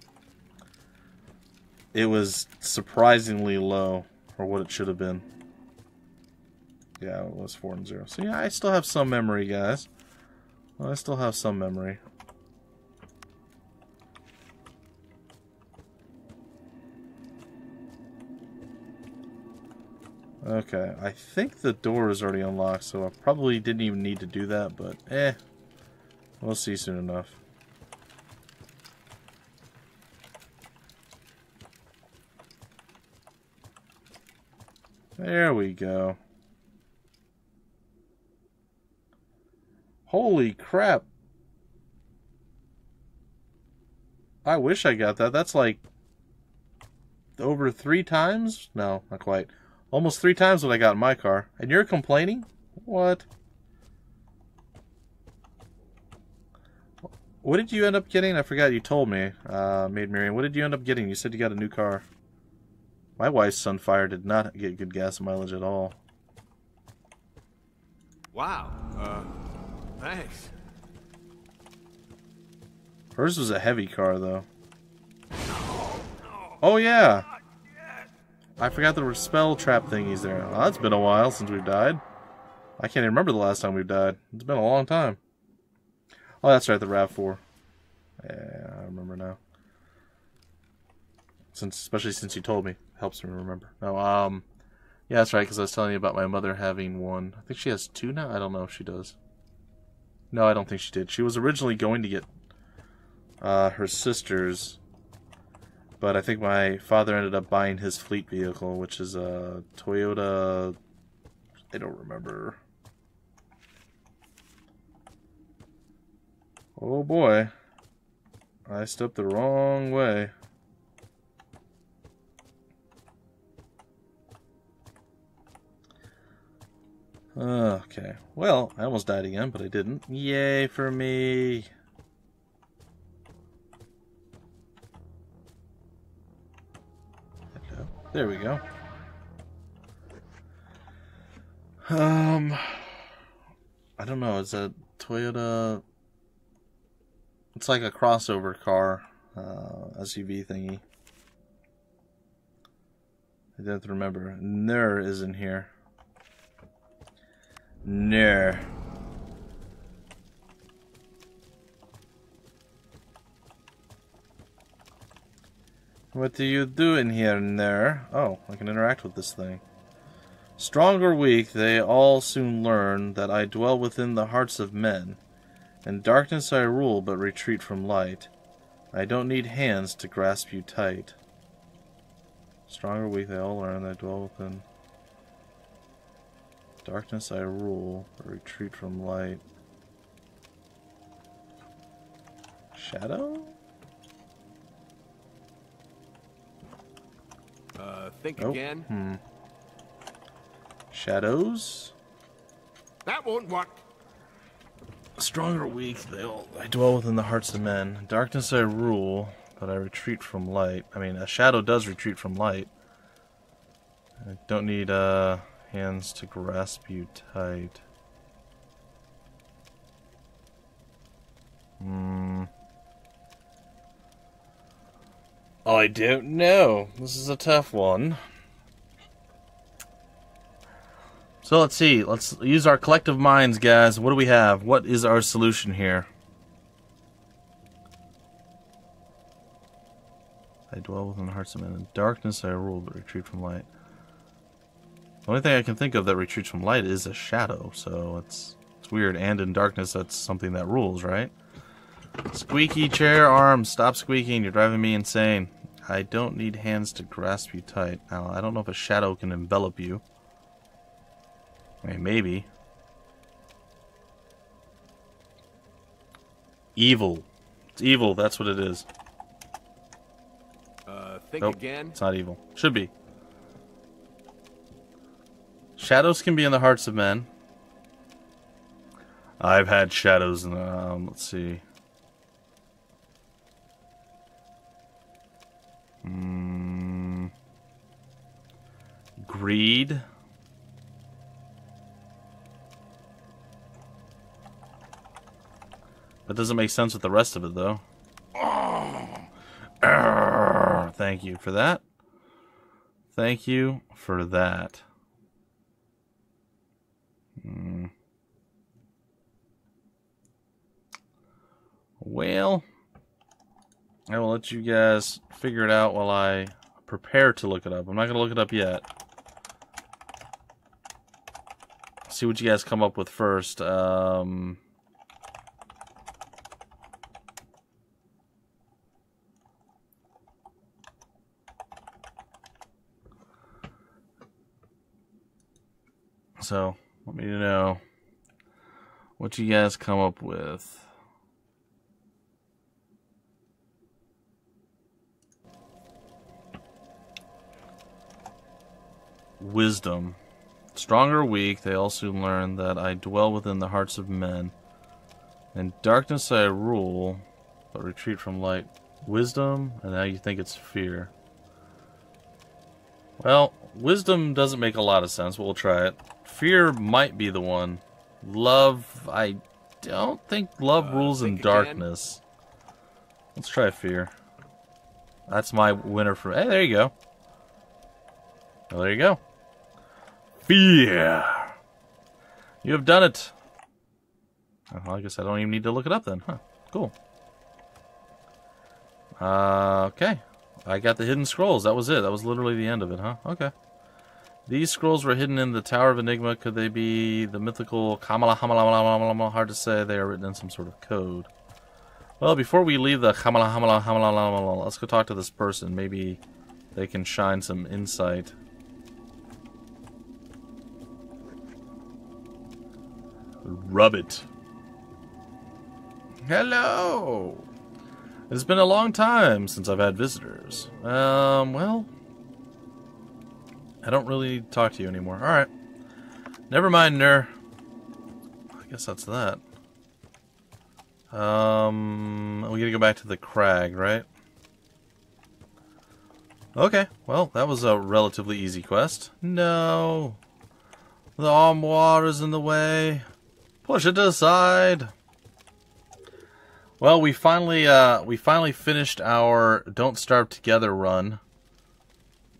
It was surprisingly low for what it should have been. Yeah, it was 4 and 0. So yeah, I still have some memory, guys. I still have some memory. Okay, I think the door is already unlocked, so I probably didn't even need to do that, but we'll see soon enough. There we go. Holy crap. I wish I got that. That's like over 3 times? No, not quite. Almost 3 times what I got in my car. And you're complaining? What? What did you end up getting? I forgot, you told me, Maid Marian. What did you end up getting? You said you got a new car. My wife's Sunfire did not get good gas mileage at all. Wow. Thanks. Hers was a heavy car, though. Oh, yeah. I forgot there were spell trap thingies there. Oh, it's been a while since we've died. I can't even remember the last time we've died. It's been a long time. Oh, that's right, the RAV4. Yeah, I remember now. Especially since you told me. Helps me remember. No, yeah, that's right, because I was telling you about my mother having one. I think she has 2 now? I don't know if she does. No, I don't think she did. She was originally going to get her sister's, but I think my father ended up buying his fleet vehicle, which is a Toyota... I don't remember. Oh boy. I stepped the wrong way. Okay. Well, I almost died again, but I didn't. Yay for me. Hello. There we go. I don't know. It's a Toyota. It's like a crossover car, SUV thingy. I don't remember. Nur is in here. Nur. What are you doing here, Ner? Oh, I can interact with this thing. Strong or weak, they all soon learn that I dwell within the hearts of men. In darkness I rule, but retreat from light. I don't need hands to grasp you tight. Strong or weak, they all learn that I dwell within darkness I rule, but retreat from light. Shadow? Think again. Shadows? That won't work. Strong or weak, I dwell within the hearts of men. Darkness I rule, but I retreat from light. I mean, a shadow does retreat from light. I don't need hands to grasp you tight. I don't know. This is a tough one. So let's see. Let's use our collective minds, guys. What do we have? What is our solution here? I dwell within the hearts of men. In darkness I rule, but retreat from light. The only thing I can think of that retreats from light is a shadow. So it's weird. And in darkness, that's something that rules, right? Squeaky chair arms, stop squeaking. You're driving me insane. I don't need hands to grasp you tight. Now, I don't know if a shadow can envelop you. I mean, maybe. Evil. It's evil, that's what it is. Think nope, again. It's not evil. Should be. Shadows can be in the hearts of men. I've had shadows in let's see. Greed. That doesn't make sense with the rest of it, though. Thank you for that. Thank you for that. Well, I will let you guys figure it out while I prepare to look it up. I'm not going to look it up yet. See what you guys come up with first. So, want me to know what you guys come up with. Wisdom. Strong or weak, they all soon learn that I dwell within the hearts of men. In darkness I rule, but retreat from light. Wisdom, and now you think it's fear. Well, wisdom doesn't make a lot of sense, but we'll try it. Fear might be the one. Love, I don't think love rules in darkness. Let's try fear. That's my winner for... Hey, there you go. Well, there you go. Fear. You have done it. Well, I guess I don't even need to look it up then. Huh. Cool. Okay. I got the hidden scrolls. That was it. That was literally the end of it, huh? Okay. These scrolls were hidden in the Tower of Enigma. Could they be the mythical Kamala Hamala? Hard to say. They are written in some sort of code. Well, before we leave the Kamala Hamala, let's go talk to this person. Maybe they can shine some insight. Rub it. Hello. It's been a long time since I've had visitors. Well, I don't really need to talk to you anymore. Alright. Never mind, Ner. I guess that's that. We gotta go back to the crag, right? Okay, well, that was a relatively easy quest. No. The armoire is in the way. Push it aside. Well, we finally finished our Don't Starve Together run.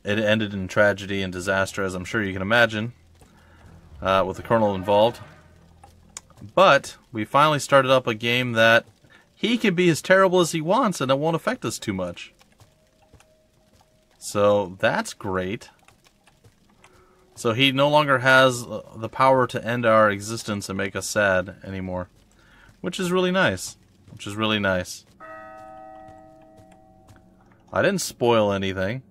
It ended in tragedy and disaster, as I'm sure you can imagine, with the Colonel involved. But we finally started up a game that he can be as terrible as he wants, and it won't affect us too much. So that's great. So he no longer has the power to end our existence and make us sad anymore. Which is really nice. Which is really nice. I didn't spoil anything.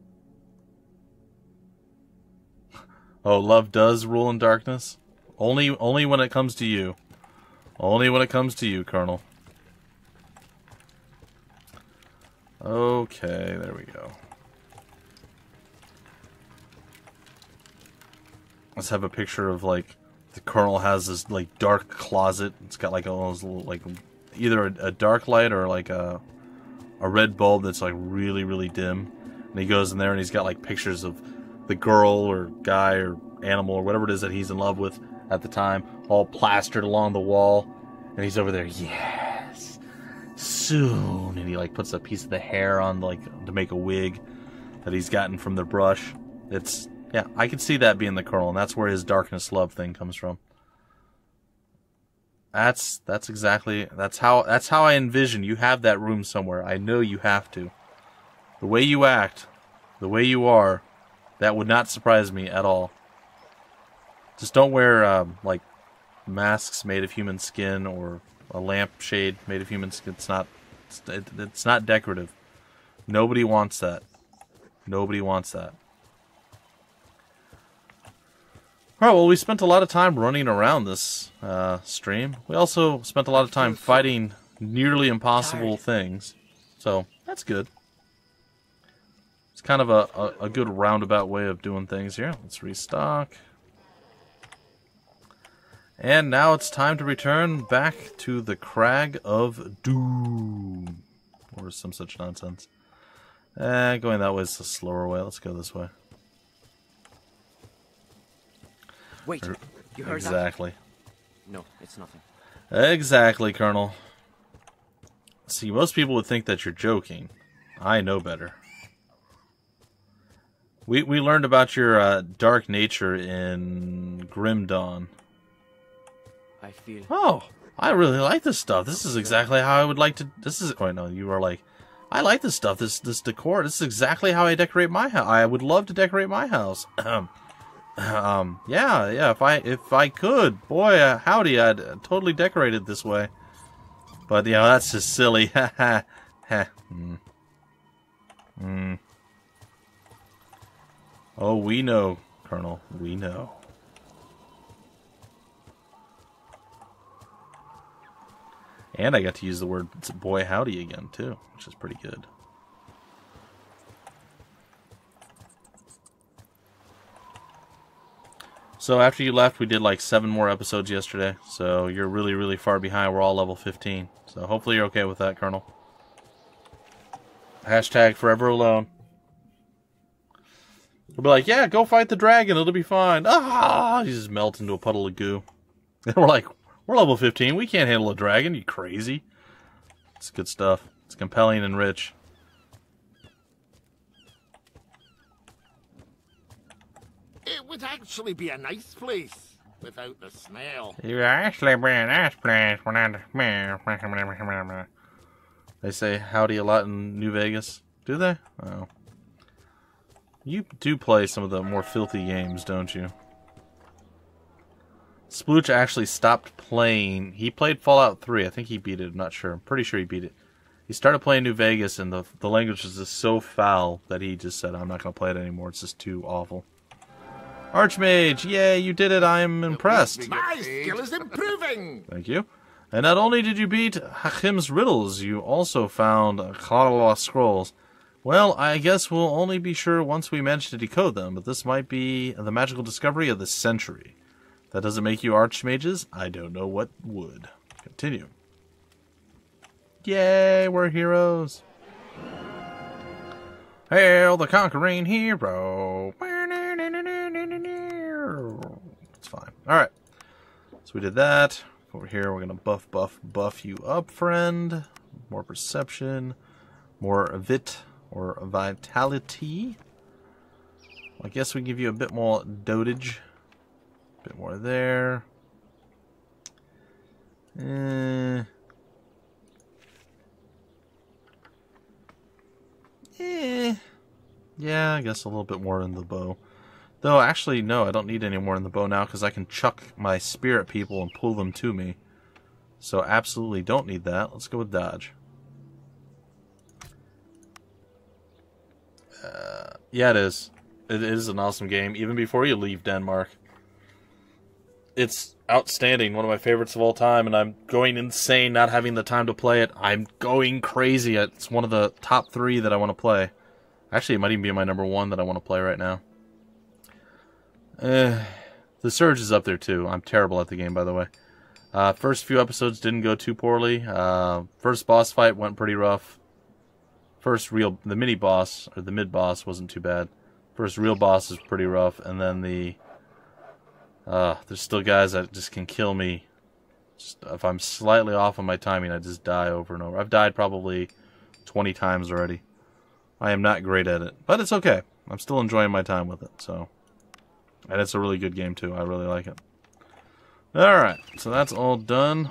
Oh, love does rule in darkness? Only when it comes to you. Only when it comes to you, Colonel. Okay, there we go. Let's have a picture of, like, the Colonel has this, like, dark closet. It's got, like, all those little, like, either a dark light or, like, a red bulb that's, like, really, really dim. And he goes in there and he's got, like, pictures of the girl or guy or animal or whatever it is that he's in love with at the time, all plastered along the wall. And he's over there, yes, soon. And he, like, puts a piece of the hair on, like, to make a wig that he's gotten from the brush. It's... yeah, I can see that being the Colonel, and that's where his darkness love thing comes from. That's how I envision. You have that room somewhere. I know you have to. The way you act, the way you are, that would not surprise me at all. Just don't wear like masks made of human skin or a lampshade made of human skin. It's not decorative. Nobody wants that. Nobody wants that. Alright, well, we spent a lot of time running around this stream. We also spent a lot of time fighting nearly impossible things. So, that's good. It's kind of a good roundabout way of doing things here. Let's restock. And now it's time to return back to the Crag of Doom. Or some such nonsense. Going that way is the slower way. Let's go this way. Wait, you heard exactly. that? No, it's nothing. Exactly, Colonel. See, most people would think that you're joking. I know better. We learned about your dark nature in Grim Dawn. I feel... oh, I really like this stuff. This is exactly how I would like to... this is... oh, no, you are like... I like this stuff, this decor. This is exactly how I decorate my house. I would love to decorate my house. Yeah, if I could, boy, howdy, I'd totally decorate it this way. But, you know, that's just silly. Ha ha ha. Oh, we know, Colonel. We know. And I got to use the word boy howdy again, too, which is pretty good. So after you left, we did like 7 more episodes yesterday. So you're really, really far behind. We're all level 15. So hopefully you're okay with that, Colonel. Hashtag forever alone. We'll be like, yeah, go fight the dragon. It'll be fine. Ah! You just melt into a puddle of goo. And we're like, we're level 15. We can't handle a dragon. You crazy? It's good stuff. It's compelling and rich. It would actually be a nice place without the smell. It would actually be a nice place without the smell. They say howdy a lot in New Vegas. Do they? Oh. You do play some of the more filthy games, don't you? Splooch actually stopped playing. He played Fallout 3. I think he beat it. I'm not sure. I'm pretty sure he beat it. He started playing New Vegas, and the language was just so foul that he just said, I'm not going to play it anymore. It's just too awful. Archmage, yay, you did it. I am impressed. My skill is improving. Thank you. And not only did you beat Hakim's riddles, you also found Klarla scrolls. Well, I guess we'll only be sure once we manage to decode them, but this might be the magical discovery of the century. That doesn't make you archmages? I don't know what would. Continue. Yay, we're heroes. Hail the conquering hero. It's fine. Alright. So we did that. Over here, we're going to buff you up, friend. More perception. More vit or vitality. I guess we give you a bit more dotage. A bit more there. Yeah, I guess a little bit more in the bow. Though, actually, no, I don't need any more in the bow now, because I can chuck my spear at people and pull them to me. So, absolutely don't need that. Let's go with dodge. Yeah, it is. It is an awesome game, even before you leave Denmark. It's outstanding, one of my favorites of all time, and I'm going insane not having the time to play it. I'm going crazy. It's one of the top 3 that I want to play. Actually, it might even be my number 1 that I want to play right now. The Surge is up there too. I'm terrible at the game, by the way. First few episodes didn't go too poorly. First boss fight went pretty rough. The mini boss, or the mid boss, wasn't too bad. First real boss is pretty rough, and then there's still guys that just can kill me. Just, if I'm slightly off on my timing, I just die over and over. I've died probably 20 times already. I am not great at it, but it's okay. I'm still enjoying my time with it, so. And it's a really good game, too. I really like it. Alright, so that's all done.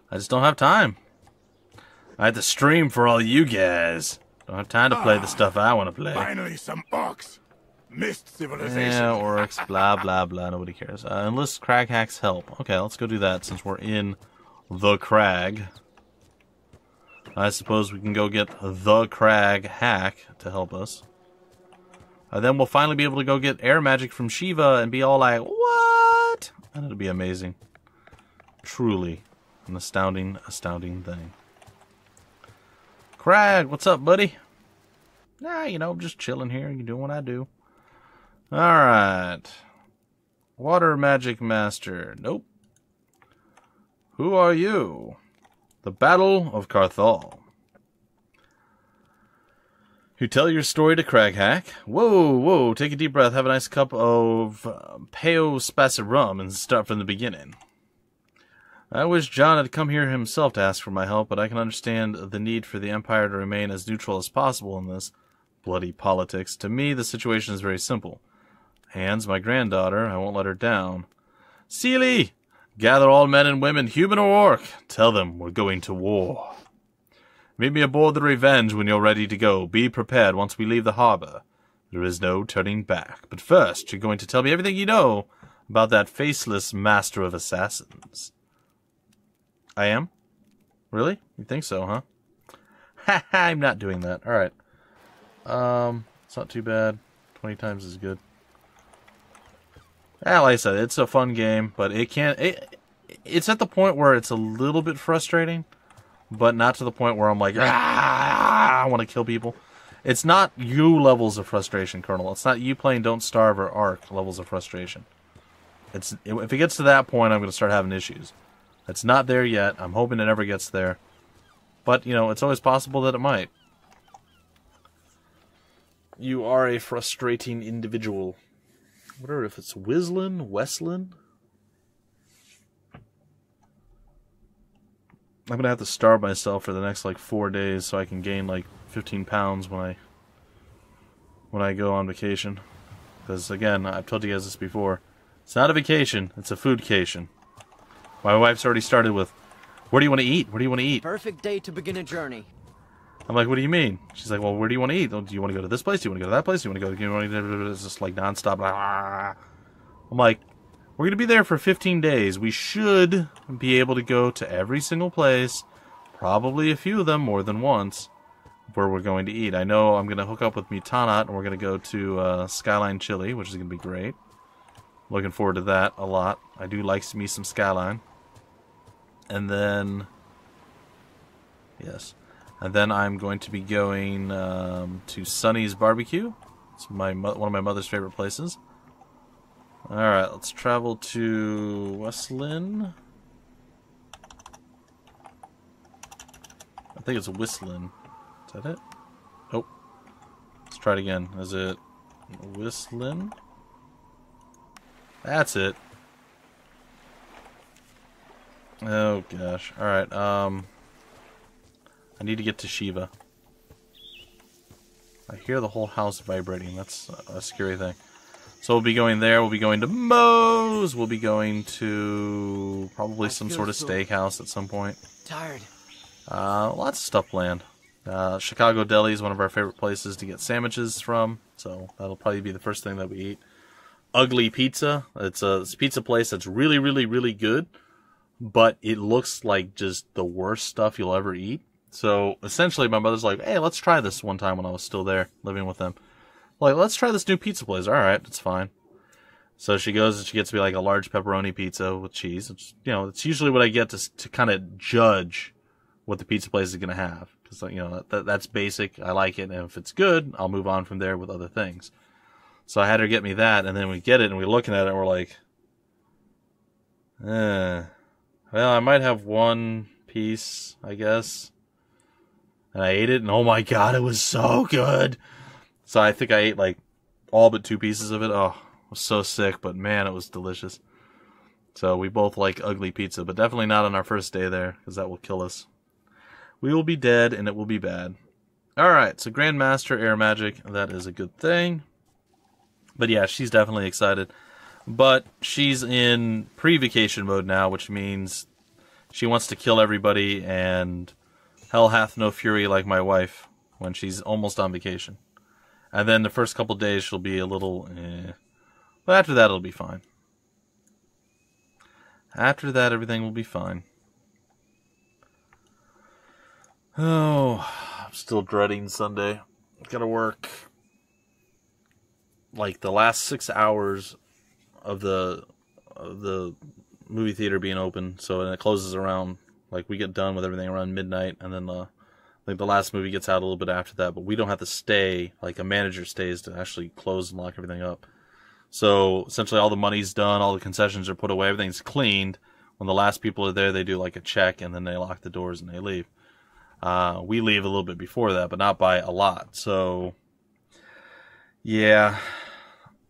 I just don't have time. I have to stream for all you guys. Don't have time to play the stuff I want to play. Finally, some orcs. Missed civilization. Yeah, orcs, blah, blah, blah. Nobody cares. Enlist Crag Hack's help. Okay, let's go do that since we're in the Crag. I suppose we can go get the Crag Hack to help us. Then we'll finally be able to go get air magic from Shiva and be all like, what? And it'll be amazing. Truly an astounding, astounding thing. Crag, what's up, buddy? Nah, you know, just chilling here. You doing what I do. Alright. Water Magic Master. Nope. Who are you? The Battle of Carthal. You tell your story to Craghack. Whoa, whoa, take a deep breath, have a nice cup of Peo Spacid rum, and start from the beginning. I wish John had come here himself to ask for my help, but I can understand the need for the Empire to remain as neutral as possible in this bloody politics. To me, the situation is very simple. Han's my granddaughter, I won't let her down. Seelie! Gather all men and women, human or orc. Tell them we're going to war. Meet me aboard the Revenge when you're ready to go. Be prepared once we leave the harbor. There is no turning back. But first, you're going to tell me everything you know about that faceless master of assassins. I am? Really? You think so, huh? Ha ha, I'm not doing that. Alright. It's not too bad. 20 times is good. Yeah, like I said, it's a fun game, but it's at the point where it's a little bit frustrating. But not to the point where I'm like, I want to kill people. It's not you levels of frustration, Colonel. It's not you playing Don't Starve or Ark levels of frustration. If it gets to that point, I'm going to start having issues. It's not there yet. I'm hoping it never gets there. But, you know, it's always possible that it might. You are a frustrating individual. I wonder if it's Weslin? I'm going to have to starve myself for the next, like, 4 days so I can gain, like, 15 pounds when I go on vacation. Because, again, I've told you guys this before. It's not a vacation. It's a foodcation. My wife's already started with, where do you want to eat? Where do you want to eat? Perfect day to begin a journey. I'm like, what do you mean? She's like, well, where do you want to eat? Do you want to go to this place? Do you want to go to that place? Do you want to go... It's just, like, nonstop. I'm like... We're going to be there for 15 days. We should be able to go to every single place, probably a few of them more than once, where we're going to eat. I know I'm going to hook up with Mutanat, and we're going to go to Skyline Chili, which is going to be great. Looking forward to that a lot. I do like me some Skyline. And then... Yes. And then I'm going to be going to Sonny's Barbecue. It's one of my mother's favorite places. Alright, let's travel to Weslin. I think it's Whistling. Is that it? Oh. Let's try it again. Is it Whistling? That's it. Oh gosh. Alright, I need to get to Shiva. I hear the whole house vibrating. That's a scary thing. So we'll be going there, we'll be going to Moe's, we'll be going to probably some sort of steakhouse at some point. Tired. Lots of stuff planned. Chicago Deli is one of our favorite places to get sandwiches from, so that'll probably be the first thing that we eat. Ugly Pizza. It's a pizza place that's really, really, really good, but it looks like just the worst stuff you'll ever eat. So essentially my mother's like, hey, let's try this one time when I was still there living with them. Like, let's try this new pizza place. All right, it's fine. So she goes and she gets me like a large pepperoni pizza with cheese. It's, you know, it's usually what I get to kind of judge what the pizza place is going to have. Because, you know, that's basic. I like it. And if it's good, I'll move on from there with other things. So I had her get me that. And then we get it and we're looking at it and we're like, well, I might have one piece, I guess. And I ate it and oh my God, it was so good. So I think I ate like all but 2 pieces of it. Oh, I was so sick, but man, it was delicious. So we both like ugly pizza, but definitely not on our first day there, because that will kill us. We will be dead, and it will be bad. Alright, so Grandmaster Air Magic, that is a good thing. But yeah, she's definitely excited. But she's in pre-vacation mode now, which means she wants to kill everybody, and hell hath no fury like my wife when she's almost on vacation. And then the first couple days she'll be a little but after that it'll be fine. After that everything will be fine. Oh, I'm still dreading Sunday. Gotta work like the last 6 hours of the movie theater being open, so and it closes around, like we get done with everything around midnight, and then like the last movie gets out a little bit after that, but we don't have to stay, like a manager stays to actually close and lock everything up. So essentially all the money's done, all the concessions are put away, everything's cleaned. When the last people are there, they do like a check and then they lock the doors and they leave. We leave a little bit before that, but not by a lot. So yeah,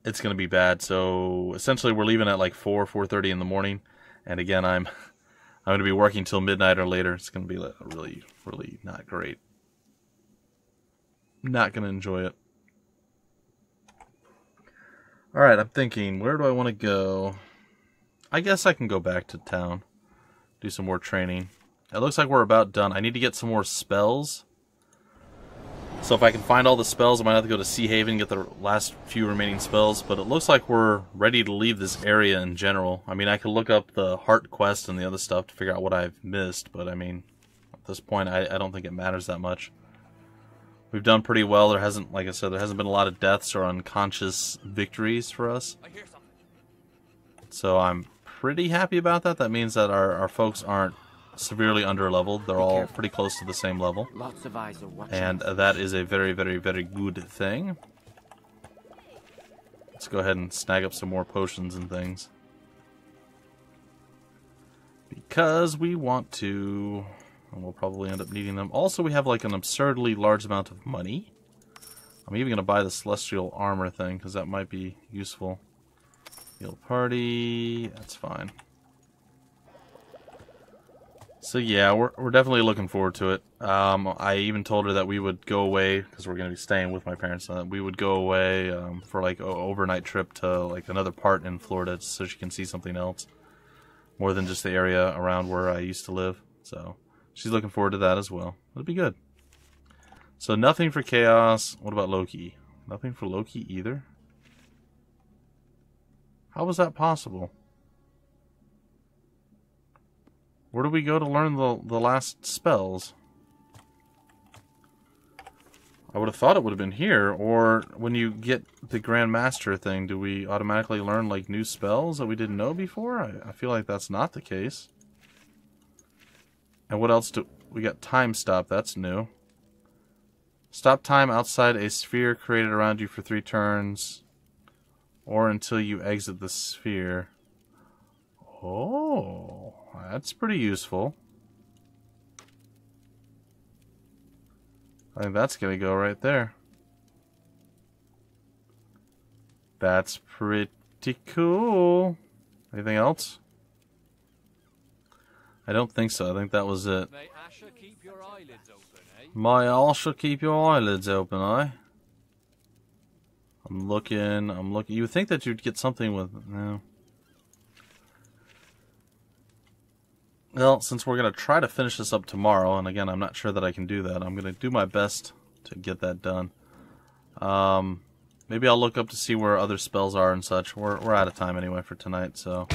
it's going to be bad. So essentially we're leaving at like 4:30 in the morning. And again, I'm going to be working till midnight or later. It's going to be really, really not great. Not going to enjoy it. Alright, I'm thinking, where do I want to go? I guess I can go back to town. Do some more training. It looks like we're about done. I need to get some more spells. So if I can find all the spells, I might have to go to Sea Haven and get the last few remaining spells. But it looks like we're ready to leave this area in general. I mean, I could look up the Heart Quest and the other stuff to figure out what I've missed. But I mean, at this point, I don't think it matters that much. We've done pretty well. There hasn't, like I said, there hasn't been a lot of deaths or unconscious victories for us. So I'm pretty happy about that. That means that our folks aren't severely under-leveled. They're all pretty close to the same level. Lots of eyes are watching. And that is a very, very, very good thing. Let's go ahead and snag up some more potions and things. Because we want to. And we'll probably end up needing them. Also, we have like an absurdly large amount of money. I'm even going to buy the Celestial Armor thing, because that might be useful. Heal party. That's fine. So yeah, we're definitely looking forward to it. I even told her that we would go away, because we're going to be staying with my parents. We would go away for like an overnight trip to like another part in Florida, so she can see something else. More than just the area around where I used to live. So she's looking forward to that as well. It'll be good. So nothing for Chaos. What about Loki? Nothing for Loki either? How was that possible? Where do we go to learn the last spells? I would have thought it would have been here. Or when you get the Grandmaster thing, do we automatically learn like new spells that we didn't know before? I feel like that's not the case. And what else do we got? Time stop, that's new. Stop time outside a sphere created around you for 3 turns, or until you exit the sphere. Oh, that's pretty useful. I think that's gonna go right there. That's pretty cool. Anything else? I don't think so. I think that was it. May Asher keep your eyelids open, eh? My Asher keep your eyelids open, eh? I'm looking. You would think that you'd get something with... No. Well, since we're going to try to finish this up tomorrow, and again, I'm not sure that I can do that. I'm going to do my best to get that done. Maybe I'll look up to see where other spells are and such. We're out of time anyway for tonight, so...